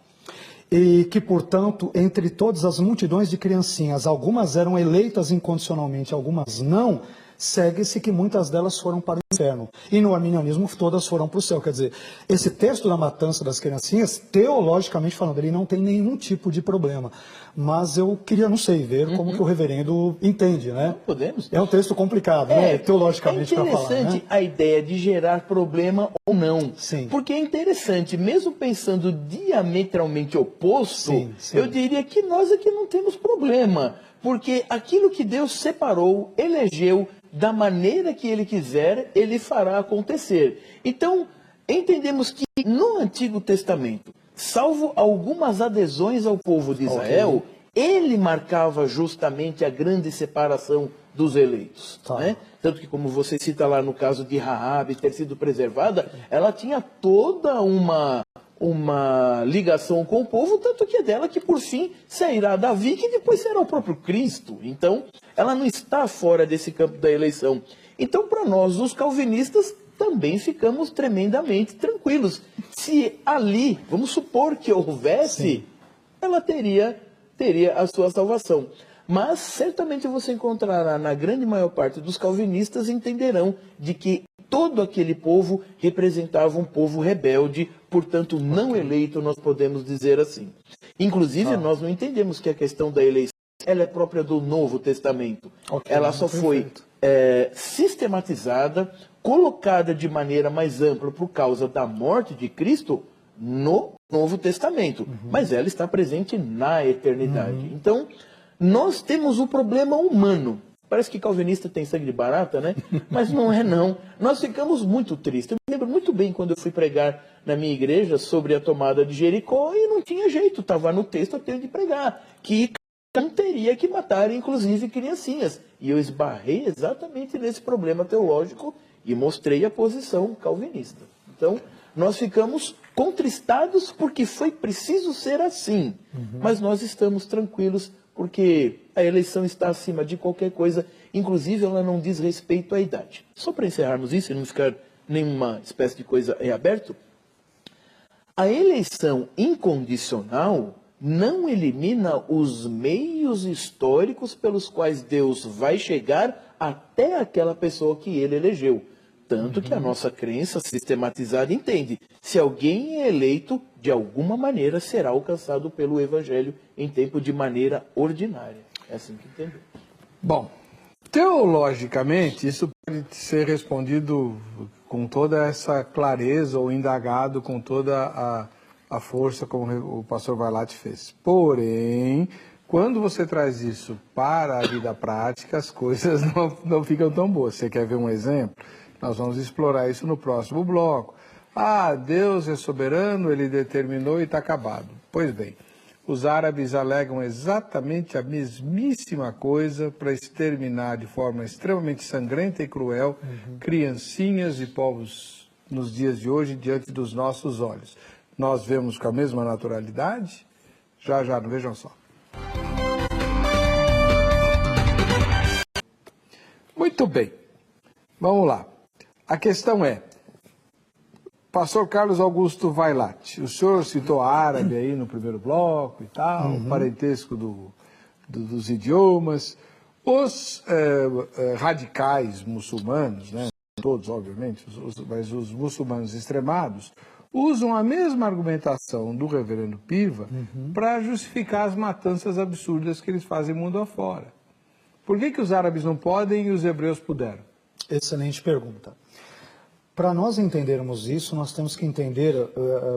e que, portanto, entre todas as multidões de criancinhas, algumas eram eleitas incondicionalmente, algumas não, segue-se que muitas delas foram para o inferno. E no arminianismo todas foram para o céu. Quer dizer, esse texto da matança das criancinhas, teologicamente falando, ele não tem nenhum tipo de problema. Mas eu queria, não sei, ver como que o reverendo entende, né? Não podemos. É um texto complicado, né? Teologicamente para falar. É interessante a ideia de gerar problema ou não. Sim. Porque é interessante, mesmo pensando diametralmente oposto, eu diria que nós aqui não temos problema. Porque aquilo que Deus separou, elegeu, da maneira que Ele quiser, Ele fará acontecer. Então, entendemos que no Antigo Testamento, salvo algumas adesões ao povo de Israel, Ele marcava justamente a grande separação dos eleitos. Né? Tanto que, como você cita lá no caso de Raabe ter sido preservada, ela tinha toda uma ligação com o povo, tanto que é dela que por fim sairá Davi, que depois será o próprio Cristo. Então, ela não está fora desse campo da eleição. Então, para nós, os calvinistas, também ficamos tremendamente tranquilos. Se ali, vamos supor que houvesse, ela teria a sua salvação. Mas certamente você encontrará, na grande maior parte dos calvinistas, entenderão de que todo aquele povo representava um povo rebelde, portanto não eleito, nós podemos dizer assim. Inclusive, nós não entendemos que a questão da eleição ela é própria do Novo Testamento. Ela só foi sistematizada, colocada de maneira mais ampla por causa da morte de Cristo no Novo Testamento. Mas ela está presente na eternidade. Então, nós temos o problema humano. Parece que calvinista tem sangue de barata, né? Mas não é não. Nós ficamos muito tristes. Eu me lembro muito bem quando eu fui pregar na minha igreja sobre a tomada de Jericó e não tinha jeito. Estava no texto, eu tenho de pregar. Que não teria que matar, inclusive, criancinhas. E eu esbarrei exatamente nesse problema teológico e mostrei a posição calvinista. Então, nós ficamos contristados porque foi preciso ser assim. Mas nós estamos tranquilos porque a eleição está acima de qualquer coisa, inclusive ela não diz respeito à idade. Só para encerrarmos isso e não ficar nenhuma espécie de coisa em aberto, a eleição incondicional não elimina os meios históricos pelos quais Deus vai chegar até aquela pessoa que ele elegeu. Tanto que a nossa crença sistematizada entende, se alguém é eleito, de alguma maneira será alcançado pelo Evangelho em tempo de maneira ordinária. É assim que entendemos. Bom, teologicamente, isso pode ser respondido com toda essa clareza ou indagado com toda a força como o pastor Vailate fez. Porém, quando você traz isso para a vida prática, as coisas não ficam tão boas. Você quer ver um exemplo? Nós vamos explorar isso no próximo bloco. Ah, Deus é soberano, Ele determinou e está acabado. Pois bem, os árabes alegam exatamente a mesmíssima coisa para exterminar de forma extremamente sangrenta e cruel criancinhas e povos nos dias de hoje diante dos nossos olhos. Nós vemos com a mesma naturalidade? Já, não vejam só. Muito bem, vamos lá. A questão é, pastor Carlos Augusto Vailate, o senhor citou árabe aí no primeiro bloco e tal, parentesco dos idiomas. Os radicais muçulmanos, né, todos obviamente, mas os muçulmanos extremados, usam a mesma argumentação do reverendo Piva para justificar as matanças absurdas que eles fazem mundo afora. Por que os árabes não podem e os hebreus puderam? Excelente pergunta. Para nós entendermos isso, nós temos que entender,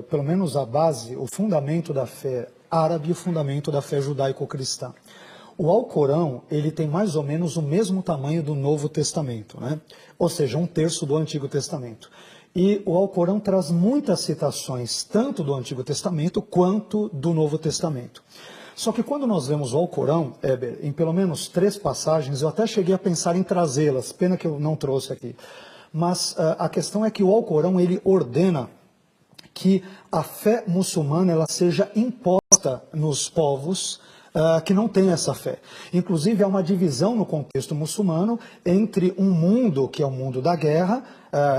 pelo menos a base, o fundamento da fé árabe e o fundamento da fé judaico-cristã. O Alcorão, ele tem mais ou menos o mesmo tamanho do Novo Testamento, né? Ou seja, 1/3 do Antigo Testamento. E o Alcorão traz muitas citações, tanto do Antigo Testamento quanto do Novo Testamento. Só que quando nós vemos o Alcorão, Heber, em pelo menos 3 passagens, eu até cheguei a pensar em trazê-las, pena que eu não trouxe aqui. Mas a questão é que o Alcorão, ele ordena que a fé muçulmana ela seja imposta nos povos que não têm essa fé. Inclusive, há uma divisão no contexto muçulmano entre um mundo, que é o mundo da guerra,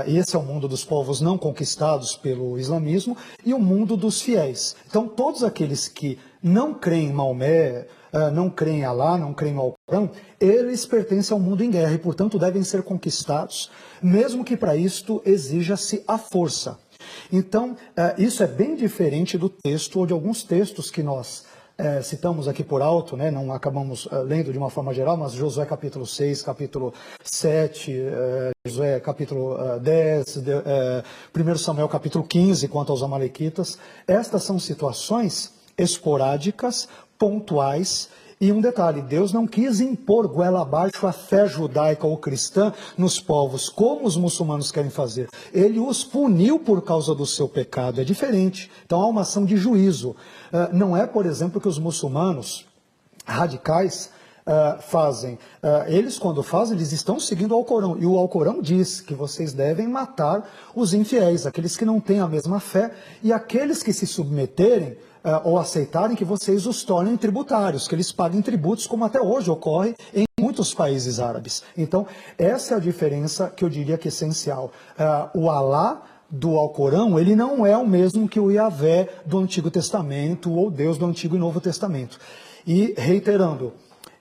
esse é o mundo dos povos não conquistados pelo islamismo, e o mundo dos fiéis. Então, todos aqueles que não creem em Maomé, não creem em Alá, não creem no Alcorão, eles pertencem ao mundo em guerra e, portanto, devem ser conquistados, mesmo que para isto exija-se a força. Então, isso é bem diferente do texto, ou de alguns textos que nós citamos aqui por alto, né, não acabamos lendo de uma forma geral, mas Josué capítulo 6, capítulo 7, Josué capítulo 10, 1 Samuel capítulo 15, quanto aos amalequitas. Estas são situações esporádicas, pontuais, e um detalhe, Deus não quis impor goela abaixo a fé judaica ou cristã nos povos, como os muçulmanos querem fazer. Ele os puniu por causa do seu pecado, é diferente. Então há uma ação de juízo. Não é, por exemplo, que os muçulmanos radicais fazem. Eles, quando fazem, eles estão seguindo o Alcorão. E o Alcorão diz que vocês devem matar os infiéis, aqueles que não têm a mesma fé, e aqueles que se submeterem ou aceitarem que vocês os tornem tributários, que eles paguem tributos, como até hoje ocorre em muitos países árabes. Então, essa é a diferença que eu diria que é essencial. O Alá do Alcorão, ele não é o mesmo que o Yahvé do Antigo Testamento, ou Deus do Antigo e Novo Testamento. E, reiterando,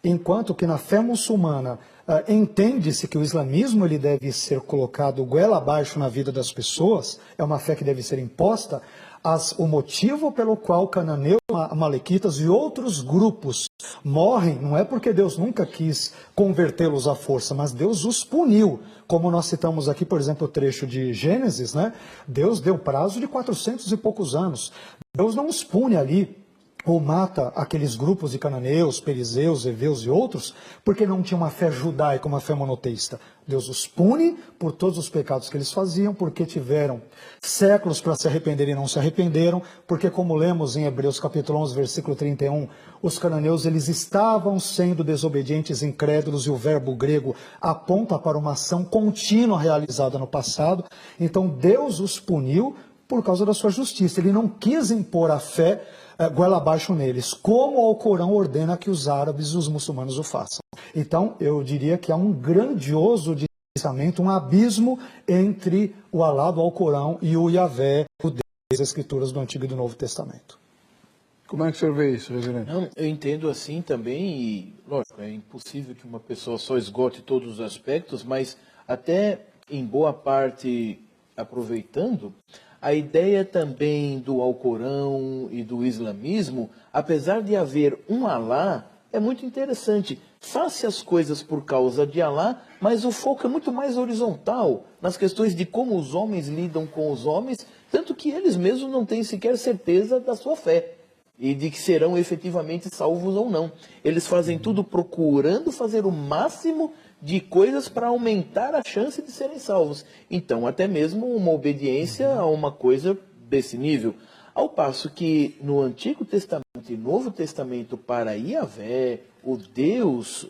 enquanto que na fé muçulmana entende-se que o islamismo ele deve ser colocado goela abaixo na vida das pessoas, é uma fé que deve ser imposta, o motivo pelo qual cananeus, amalequitas e outros grupos morrem não é porque Deus nunca quis convertê-los à força, mas Deus os puniu. Como nós citamos aqui, por exemplo, o trecho de Gênesis, né? Deus deu prazo de 400 e poucos anos. Deus não os pune ali, ou mata aqueles grupos de cananeus, perizeus, heveus e outros, porque não tinha uma fé judaica, uma fé monoteísta. Deus os pune por todos os pecados que eles faziam, porque tiveram séculos para se arrepender e não se arrependeram, porque como lemos em Hebreus capítulo 11, versículo 31, os cananeus eles estavam sendo desobedientes, incrédulos, e o verbo grego aponta para uma ação contínua realizada no passado. Então Deus os puniu por causa da sua justiça. Ele não quis impor a fé goela abaixo neles, como o Alcorão ordena que os árabes e os muçulmanos o façam. Então, eu diria que há um grandioso distanciamento, um abismo entre o Alá do Alcorão e o Yahvé, o Deus das Escrituras do Antigo e do Novo Testamento. Como é que o senhor vê isso, reverendo? Não, eu entendo assim também, e lógico, é impossível que uma pessoa só esgote todos os aspectos, mas até em boa parte, aproveitando, a ideia também do Alcorão e do islamismo, apesar de haver um Alá, é muito interessante. Faça as coisas por causa de Alá, mas o foco é muito mais horizontal, nas questões de como os homens lidam com os homens, tanto que eles mesmos não têm sequer certeza da sua fé e de que serão efetivamente salvos ou não. Eles fazem tudo procurando fazer o máximo de coisas para aumentar a chance de serem salvos. Então, até mesmo uma obediência a uma coisa desse nível. Ao passo que no Antigo Testamento e Novo Testamento, para Yahvé, o Deus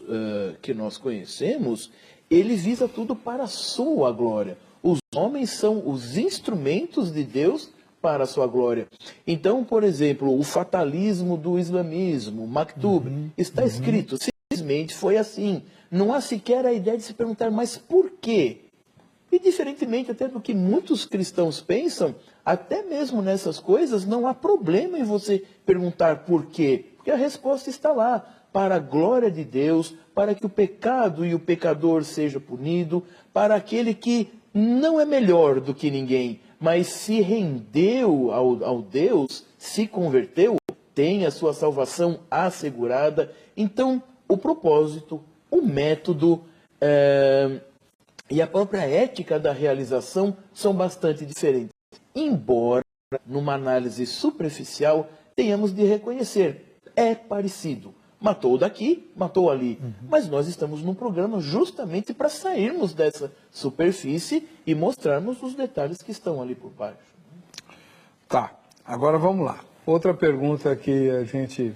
que nós conhecemos, ele visa tudo para a sua glória. Os homens são os instrumentos de Deus para a sua glória. Então, por exemplo, o fatalismo do islamismo, Maktub, está escrito, simplesmente foi assim. Não há sequer a ideia de se perguntar, mas por quê? E diferentemente até do que muitos cristãos pensam, até mesmo nessas coisas não há problema em você perguntar por quê. Porque a resposta está lá, para a glória de Deus, para que o pecado e o pecador seja punido, para aquele que não é melhor do que ninguém, mas se rendeu ao Deus, se converteu, tem a sua salvação assegurada. Então, o propósito, o método e a própria ética da realização são bastante diferentes. Embora, numa análise superficial, tenhamos de reconhecer, é parecido. Matou daqui, matou ali. Mas nós estamos num programa justamente para sairmos dessa superfície e mostrarmos os detalhes que estão ali por baixo. Tá, agora vamos lá. Outra pergunta que a gente...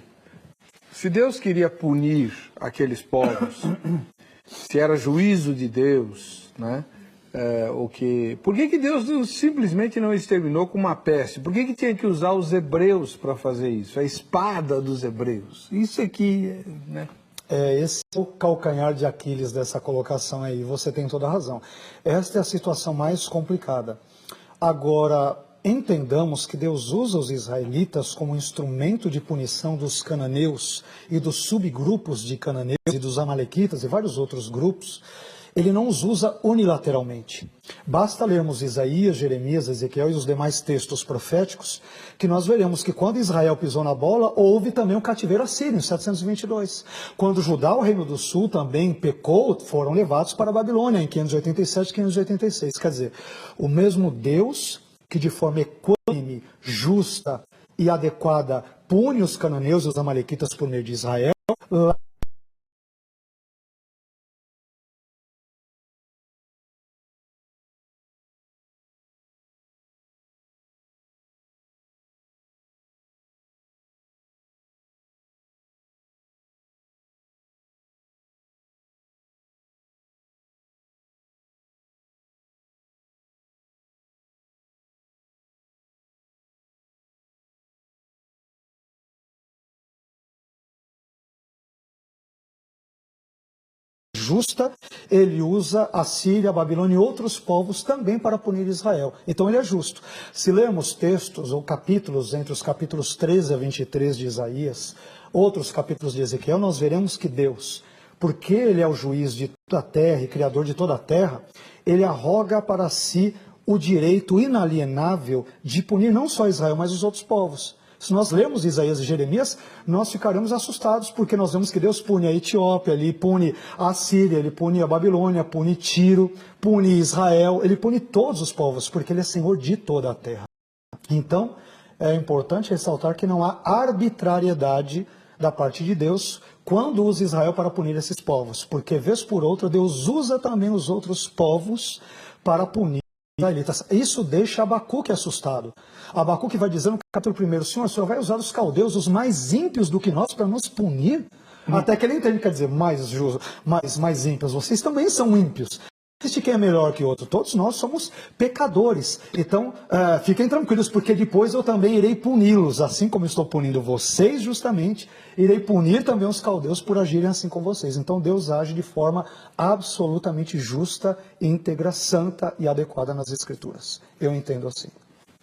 Se Deus queria punir aqueles povos, se era juízo de Deus, né? Por que Deus simplesmente não exterminou com uma peste? Por que tinha que usar os hebreus para fazer isso? A espada dos hebreus. Isso aqui, né? Esse é o calcanhar de Aquiles dessa colocação aí. Você tem toda a razão. Esta é a situação mais complicada. Agora, entendamos que Deus usa os israelitas como instrumento de punição dos cananeus e dos subgrupos de cananeus e dos amalequitas e vários outros grupos. Ele não os usa unilateralmente. Basta lermos Isaías, Jeremias, Ezequiel e os demais textos proféticos, que nós veremos que quando Israel pisou na bola, houve também um cativeiro assírio, em 722. Quando Judá, o reino do sul, também pecou, foram levados para a Babilônia, em 587 e 586. Quer dizer, o mesmo Deus que de forma equânime, justa e adequada pune os cananeus e os amalequitas por meio de Israel, justa, ele usa a Síria, a Babilônia e outros povos também para punir Israel. Então ele é justo. Se lermos textos ou capítulos, entre os capítulos 13 a 23 de Isaías, outros capítulos de Ezequiel, nós veremos que Deus, porque ele é o juiz de toda a terra e criador de toda a terra, ele arroga para si o direito inalienável de punir não só Israel, mas os outros povos. Se nós lermos Isaías e Jeremias, nós ficaremos assustados, porque nós vemos que Deus pune a Etiópia, ele pune a Síria, ele pune a Babilônia, pune Tiro, pune Israel, ele pune todos os povos, porque ele é Senhor de toda a terra. Então, é importante ressaltar que não há arbitrariedade da parte de Deus quando usa Israel para punir esses povos, porque vez por outra Deus usa também os outros povos para punir israelitas. Isso deixa Abacuque assustado. Abacuque vai dizendo no capítulo 1, Senhor, o Senhor vai usar os caldeus, os mais ímpios do que nós, para nos punir? Até que ele entende, quer dizer, mais ímpios, vocês também são ímpios. Não existe quem é melhor que o outro, todos nós somos pecadores. Então, fiquem tranquilos, porque depois eu também irei puni-los, assim como estou punindo vocês justamente, irei punir também os caldeus por agirem assim com vocês. Então Deus age de forma absolutamente justa, íntegra, santa e adequada nas Escrituras. Eu entendo assim.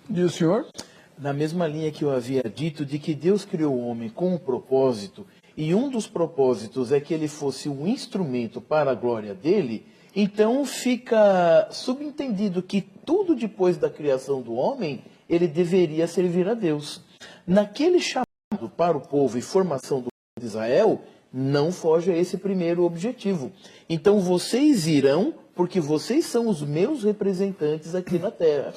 E o senhor? Na mesma linha que eu havia dito, de que Deus criou o homem com um propósito, e um dos propósitos é que ele fosse um instrumento para a glória dele, então fica subentendido que tudo depois da criação do homem, ele deveria servir a Deus. Naquele chamado para o povo e formação do povo de Israel, não foge a esse primeiro objetivo. Então vocês irão, porque vocês são os meus representantes aqui na terra.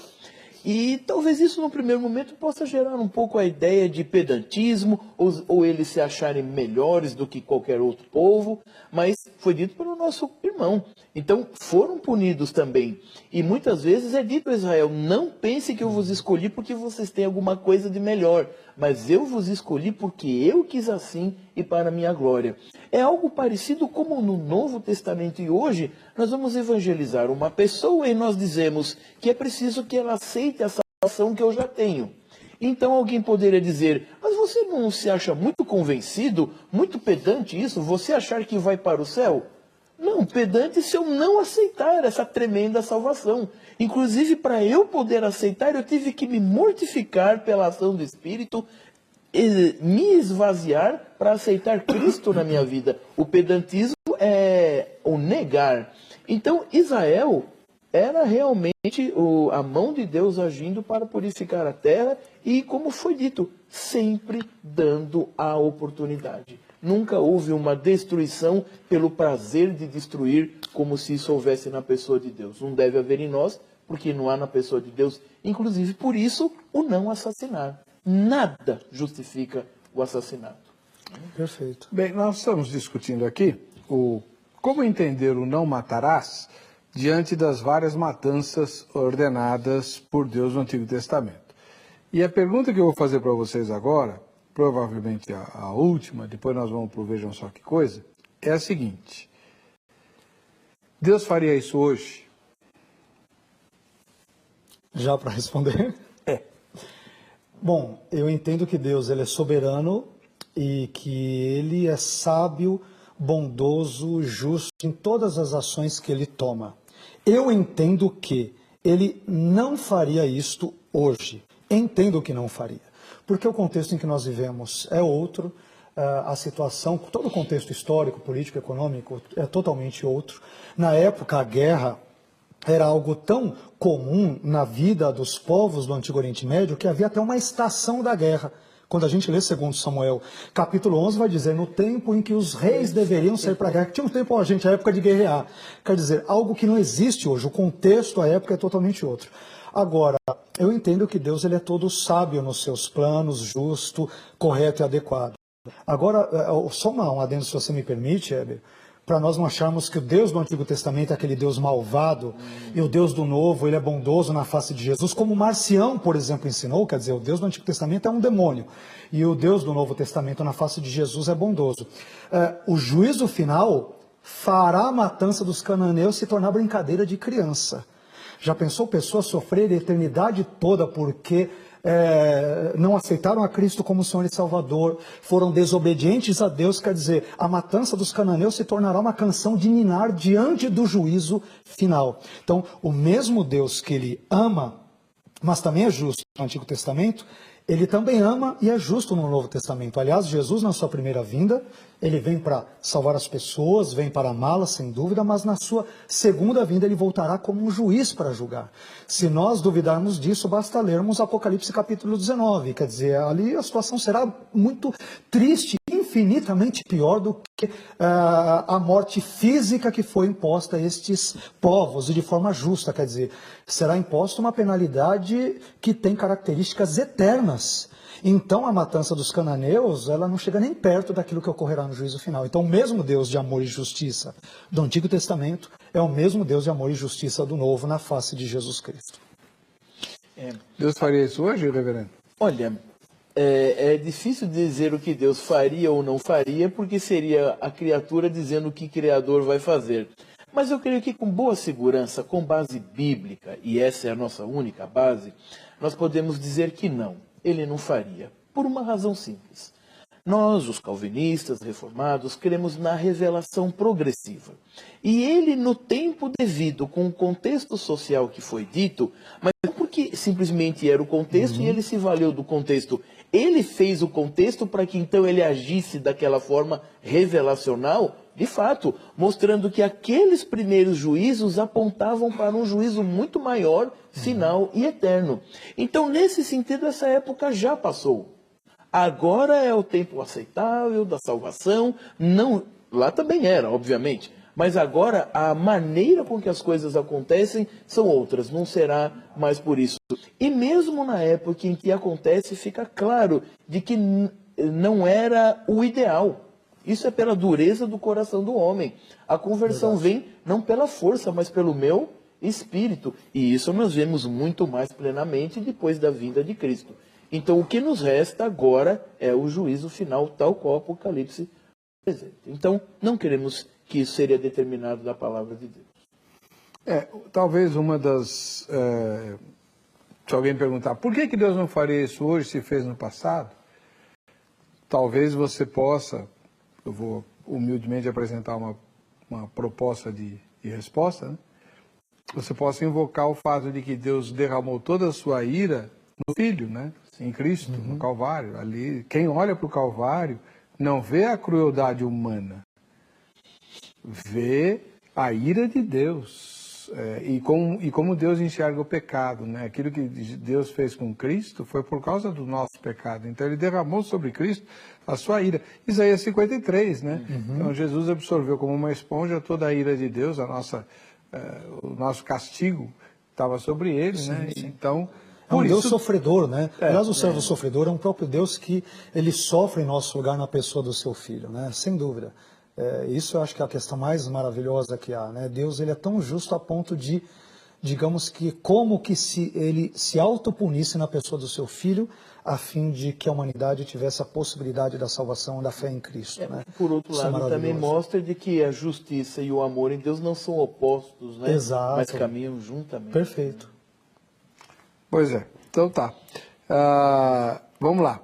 E talvez isso, no primeiro momento, possa gerar um pouco a ideia de pedantismo, ou eles se acharem melhores do que qualquer outro povo, mas foi dito pelo nosso irmão. Então, foram punidos também. E muitas vezes é dito a Israel, não pense que eu vos escolhi porque vocês têm alguma coisa de melhor. mas eu vos escolhi porque eu quis assim e para a minha glória. É algo parecido como no Novo Testamento, e hoje nós vamos evangelizar uma pessoa e nós dizemos que é preciso que ela aceite a salvação que eu já tenho. Então alguém poderia dizer, mas você não se acha muito convencido, muito pedante isso, você achar que vai para o céu? Não, pedante se eu não aceitar essa tremenda salvação. Inclusive, para eu poder aceitar, eu tive que me mortificar pela ação do Espírito, me esvaziar para aceitar Cristo na minha vida. O pedantismo é o negar. Então, Israel era realmente a mão de Deus agindo para purificar a terra e, como foi dito, sempre dando a oportunidade. Nunca houve uma destruição pelo prazer de destruir, como se isso houvesse na pessoa de Deus. Não deve haver em nós, porque não há na pessoa de Deus. Inclusive, por isso, o não assassinar. Nada justifica o assassinato. Perfeito. Bem, nós estamos discutindo aqui como entender o não matarás diante das várias matanças ordenadas por Deus no Antigo Testamento. E a pergunta que eu vou fazer para vocês agora, provavelmente a última, depois nós vamos para o Vejam Só Que Coisa, é a seguinte: Deus faria isso hoje? Já para responder? Bom, eu entendo que Deus ele é soberano e que ele é sábio, bondoso, justo em todas as ações que ele toma. Eu entendo que ele não faria isto hoje. Entendo que não faria. Porque o contexto em que nós vivemos é outro, a situação, todo o contexto histórico, político, econômico é totalmente outro. Na época, a guerra era algo tão comum na vida dos povos do Antigo Oriente Médio que havia até uma estação da guerra. Quando a gente lê 2 Samuel, capítulo 11, vai dizer, no tempo em que os reis deveriam sair para a guerra, que tinha um tempo, a época de guerrear. Quer dizer, algo que não existe hoje, o contexto, a época é totalmente outro. Agora, eu entendo que Deus ele é todo sábio nos seus planos, justo, correto e adequado. Agora, só um adendo, se você me permite, Heber, para nós não acharmos que o Deus do Antigo Testamento é aquele Deus malvado e o Deus do Novo ele é bondoso na face de Jesus, como Marcião, por exemplo, ensinou, quer dizer, o Deus do Antigo Testamento é um demônio e o Deus do Novo Testamento na face de Jesus é bondoso. O juízo final fará a matança dos cananeus se tornar brincadeira de criança. Já pensou pessoas sofrerem a eternidade toda porque não aceitaram a Cristo como Senhor e Salvador, foram desobedientes a Deus? Quer dizer, a matança dos cananeus se tornará uma canção de ninar diante do juízo final. Então, o mesmo Deus que ele ama, mas também é justo no Antigo Testamento, ele também ama e é justo no Novo Testamento. Aliás, Jesus, na sua primeira vinda, ele vem para salvar as pessoas, vem para amá-las, sem dúvida, mas na sua segunda vinda ele voltará como um juiz para julgar. Se nós duvidarmos disso, basta lermos Apocalipse capítulo 19. Quer dizer, ali a situação será muito triste, infinitamente pior do que a morte física que foi imposta a estes povos, e de forma justa. Quer dizer, será imposta uma penalidade que tem características eternas. Então a matança dos cananeus, ela não chega nem perto daquilo que ocorrerá no juízo final. Então o mesmo Deus de amor e justiça do Antigo Testamento é o mesmo Deus de amor e justiça do Novo na face de Jesus Cristo. Deus faria isso hoje, reverendo? Olha, é difícil dizer o que Deus faria ou não faria, porque seria a criatura dizendo o que o Criador vai fazer. Mas eu creio que com boa segurança, com base bíblica, e essa é a nossa única base, nós podemos dizer que não, ele não faria, por uma razão simples. Nós, os calvinistas, reformados, cremos na revelação progressiva. E ele, no tempo devido, com o contexto social que foi dito, mas não porque simplesmente era o contexto e ele se valeu do contexto. Ele fez o contexto para que então ele agisse daquela forma revelacional, de fato, mostrando que aqueles primeiros juízos apontavam para um juízo muito maior, final e eterno. Então, nesse sentido, essa época já passou. Agora é o tempo aceitável da salvação, não, lá também era, obviamente, mas agora a maneira com que as coisas acontecem são outras, não será mais por isso. E mesmo na época em que acontece, fica claro de que não era o ideal. Isso é pela dureza do coração do homem. A conversão vem não pela força, mas pelo meu espírito. E isso nós vemos muito mais plenamente depois da vinda de Cristo. Então, o que nos resta agora é o juízo final, tal qual o Apocalipse apresenta. Então, não queremos que isso seria determinado da palavra de Deus. Talvez uma das... se alguém perguntar, por que Deus não faria isso hoje se fez no passado? Talvez você possa, eu vou humildemente apresentar uma proposta de resposta, né? Você possa invocar o fato de que Deus derramou toda a sua ira no Filho, né? Em Cristo, no Calvário. Ali, quem olha para o Calvário não vê a crueldade humana, vê a ira de Deus. E como Deus enxerga o pecado, né? Aquilo que Deus fez com Cristo foi por causa do nosso pecado. Então ele derramou sobre Cristo a sua ira. Isaías 53, né? Então Jesus absorveu como uma esponja toda a ira de Deus, o nosso castigo estava sobre ele, né? Sim. Então, é um Deus sofredor, né? Aliás, o servo sofredor é um próprio Deus que ele sofre em nosso lugar na pessoa do seu filho, né? Sem dúvida. Isso eu acho que é a questão mais maravilhosa que há, né? Deus, ele é tão justo a ponto de, digamos que, como que ele se autopunisse na pessoa do seu filho, a fim de que a humanidade tivesse a possibilidade da salvação, da fé em Cristo, né? Por outro lado, também mostra de que a justiça e o amor em Deus não são opostos, né? Exato. Mas caminham juntamente. Perfeito. Pois é, então tá. Vamos lá.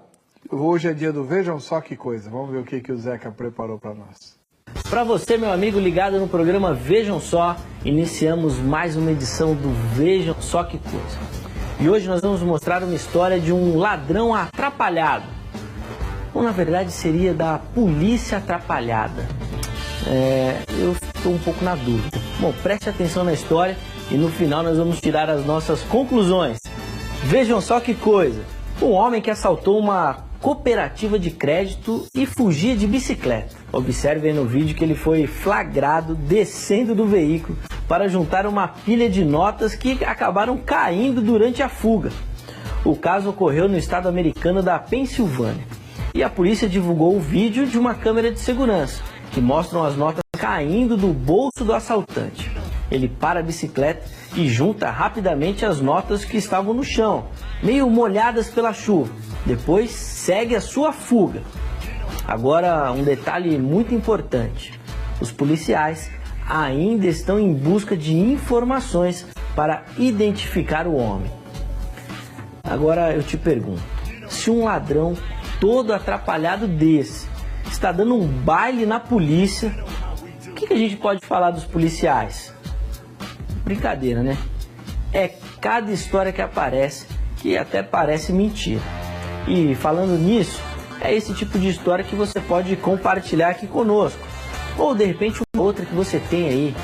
Hoje é dia do Vejam Só Que Coisa. Vamos ver o que o Zeca preparou para nós. Para você, meu amigo ligado no programa Vejam Só, iniciamos mais uma edição do Vejam Só Que Coisa. E hoje nós vamos mostrar uma história de um ladrão atrapalhado. Ou na verdade seria da polícia atrapalhada. Eu estou um pouco na dúvida. Bom, preste atenção na história e no final nós vamos tirar as nossas conclusões. Vejam só que coisa. Um homem que assaltou uma cooperativa de crédito e fugia de bicicleta. Observe aí no vídeo que ele foi flagrado descendo do veículo para juntar uma pilha de notas que acabaram caindo durante a fuga. O caso ocorreu no estado americano da Pensilvânia. E a polícia divulgou o vídeo de uma câmera de segurança que mostram as notas caindo do bolso do assaltante. Ele para a bicicleta e junta rapidamente as notas que estavam no chão, meio molhadas pela chuva. Depois segue a sua fuga. Agora, um detalhe muito importante. Os policiais ainda estão em busca de informações para identificar o homem. Agora eu te pergunto, se um ladrão todo atrapalhado desse está dando um baile na polícia, o que a gente pode falar dos policiais? Brincadeira, né? É cada história que aparece que até parece mentira. E falando nisso, é esse tipo de história que você pode compartilhar aqui conosco. Ou de repente uma outra que você tem aí.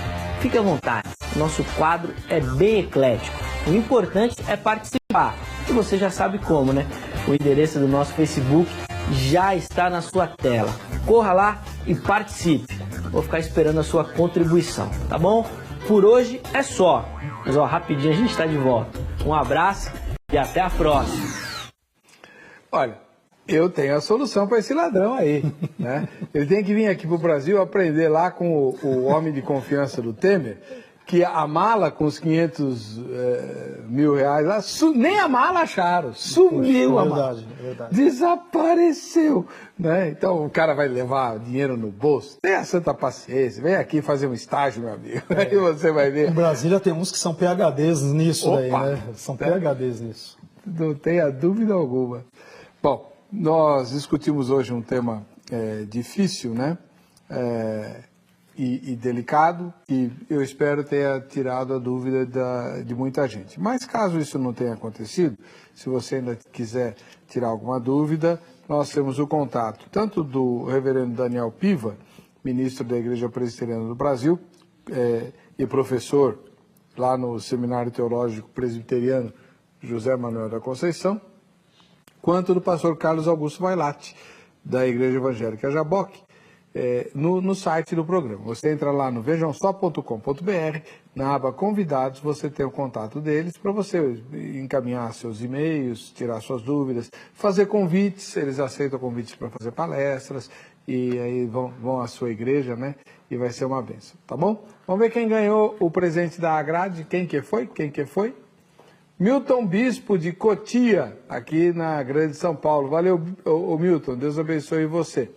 Fique à vontade, nosso quadro é bem eclético. O importante é participar. E você já sabe como, né? O endereço do nosso Facebook já está na sua tela. Corra lá e participe. Vou ficar esperando a sua contribuição, tá bom? Por hoje é só. Mas rapidinho a gente está de volta. Um abraço e até a próxima. Olha, eu tenho a solução para esse ladrão aí, né? Ele tem que vir aqui para o Brasil aprender lá com o homem de confiança do Temer, que a mala com os 500 mil reais lá, nem a mala acharam, sumiu a mala, verdade. Desapareceu, né? Então o cara vai levar dinheiro no bolso, tenha santa paciência, vem aqui fazer um estágio, meu amigo, aí você vai ver. Em Brasília tem uns que são PhDs nisso. Opa, daí, né? São PhDs nisso. Não tenha dúvida alguma. Bom, nós discutimos hoje um tema difícil, né? E delicado, e eu espero ter tirado a dúvida de muita gente. Mas caso isso não tenha acontecido, se você ainda quiser tirar alguma dúvida, nós temos o contato tanto do reverendo Daniel Piva, ministro da Igreja Presbiteriana do Brasil, e professor lá no Seminário Teológico Presbiteriano José Manuel da Conceição, quanto do pastor Carlos Augusto Vailate, da Igreja Evangélica Jaboque, no site do programa. Você entra lá no vejamsó.com.br, na aba Convidados, você tem o contato deles para você encaminhar seus e-mails, tirar suas dúvidas, fazer convites, eles aceitam convites para fazer palestras, e aí vão à sua igreja, né? E vai ser uma bênção, tá bom? Vamos ver quem ganhou o presente da Agrade, quem que foi? Milton Bispo de Cotia, aqui na Grande São Paulo. Valeu, ô Milton, Deus abençoe você.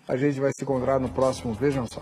A gente vai se encontrar no próximo, vejam só.